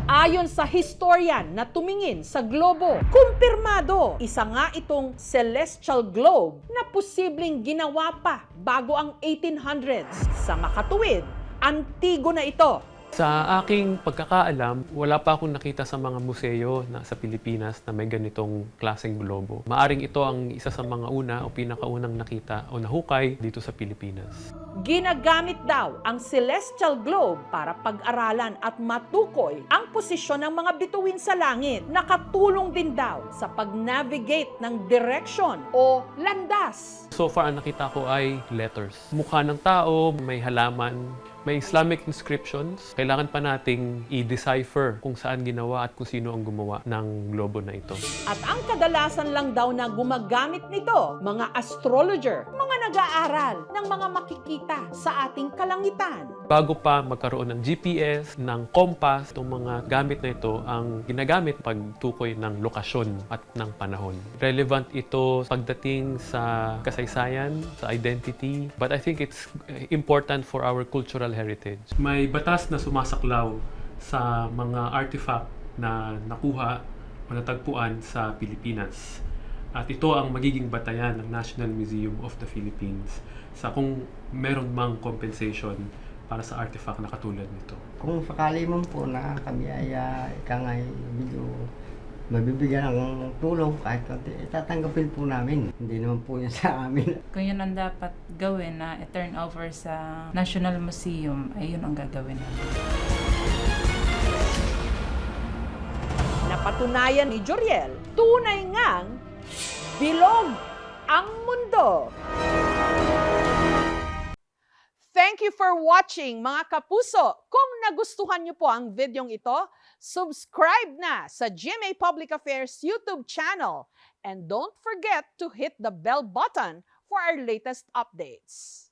Ayon sa historian na tumingin sa globo, kumpirmado, isa nga itong celestial globe na posibleng ginawa pa bago ang 1800s. Sa makatuwid, antigo na ito. Sa aking pagkakaalam, wala pa akong nakita sa mga museo sa Pilipinas na may ganitong klaseng globo. Maaring ito ang isa sa mga una o pinakaunang nakita o nahukay dito sa Pilipinas. Ginagamit daw ang celestial globe para pag-aralan at matukoy ang posisyon ng mga bituin sa langit. Nakatulong din daw sa pag-navigate ng direction o landas. So far, ang nakita ko ay letters. Mukha ng tao, may halaman, may Islamic inscriptions. Kailangan pa nating i-decipher kung saan ginawa at kung sino ang gumawa ng globo na ito. At ang kadalasan lang daw na gumagamit nito, mga astrologer, mga nag-aaral ng mga makikita sa ating kalangitan. Bago pa magkaroon ng GPS, ng compass, itong mga gamit na ito ang ginagamit pagtukoy ng lokasyon at ng panahon. Relevant ito pagdating sa kasaysayan, sa identity, but I think it's important for our cultural heritage. May batas na sumasaklaw sa mga artifact na nakuha o natagpuan sa Pilipinas. At ito ang magiging batayan ng National Museum of the Philippines sa kung meron mang compensation para sa artifact na katulad nito. Kung sakali man po na kami ay medyo mabibigyan ng tulong kahit konti, tatanggapin po namin. Hindi naman po yun sa amin. Kung yun ang dapat gawin na i-turn over sa National Museum, ay yun ang gagawin namin. Napatunayan ni Joriel, tunay ngang bilog ang mundo. Thank you for watching, mga kapuso. Kung nagustuhan niyo po ang videong ito, subscribe na sa GMA Public Affairs YouTube channel. And don't forget to hit the bell button for our latest updates.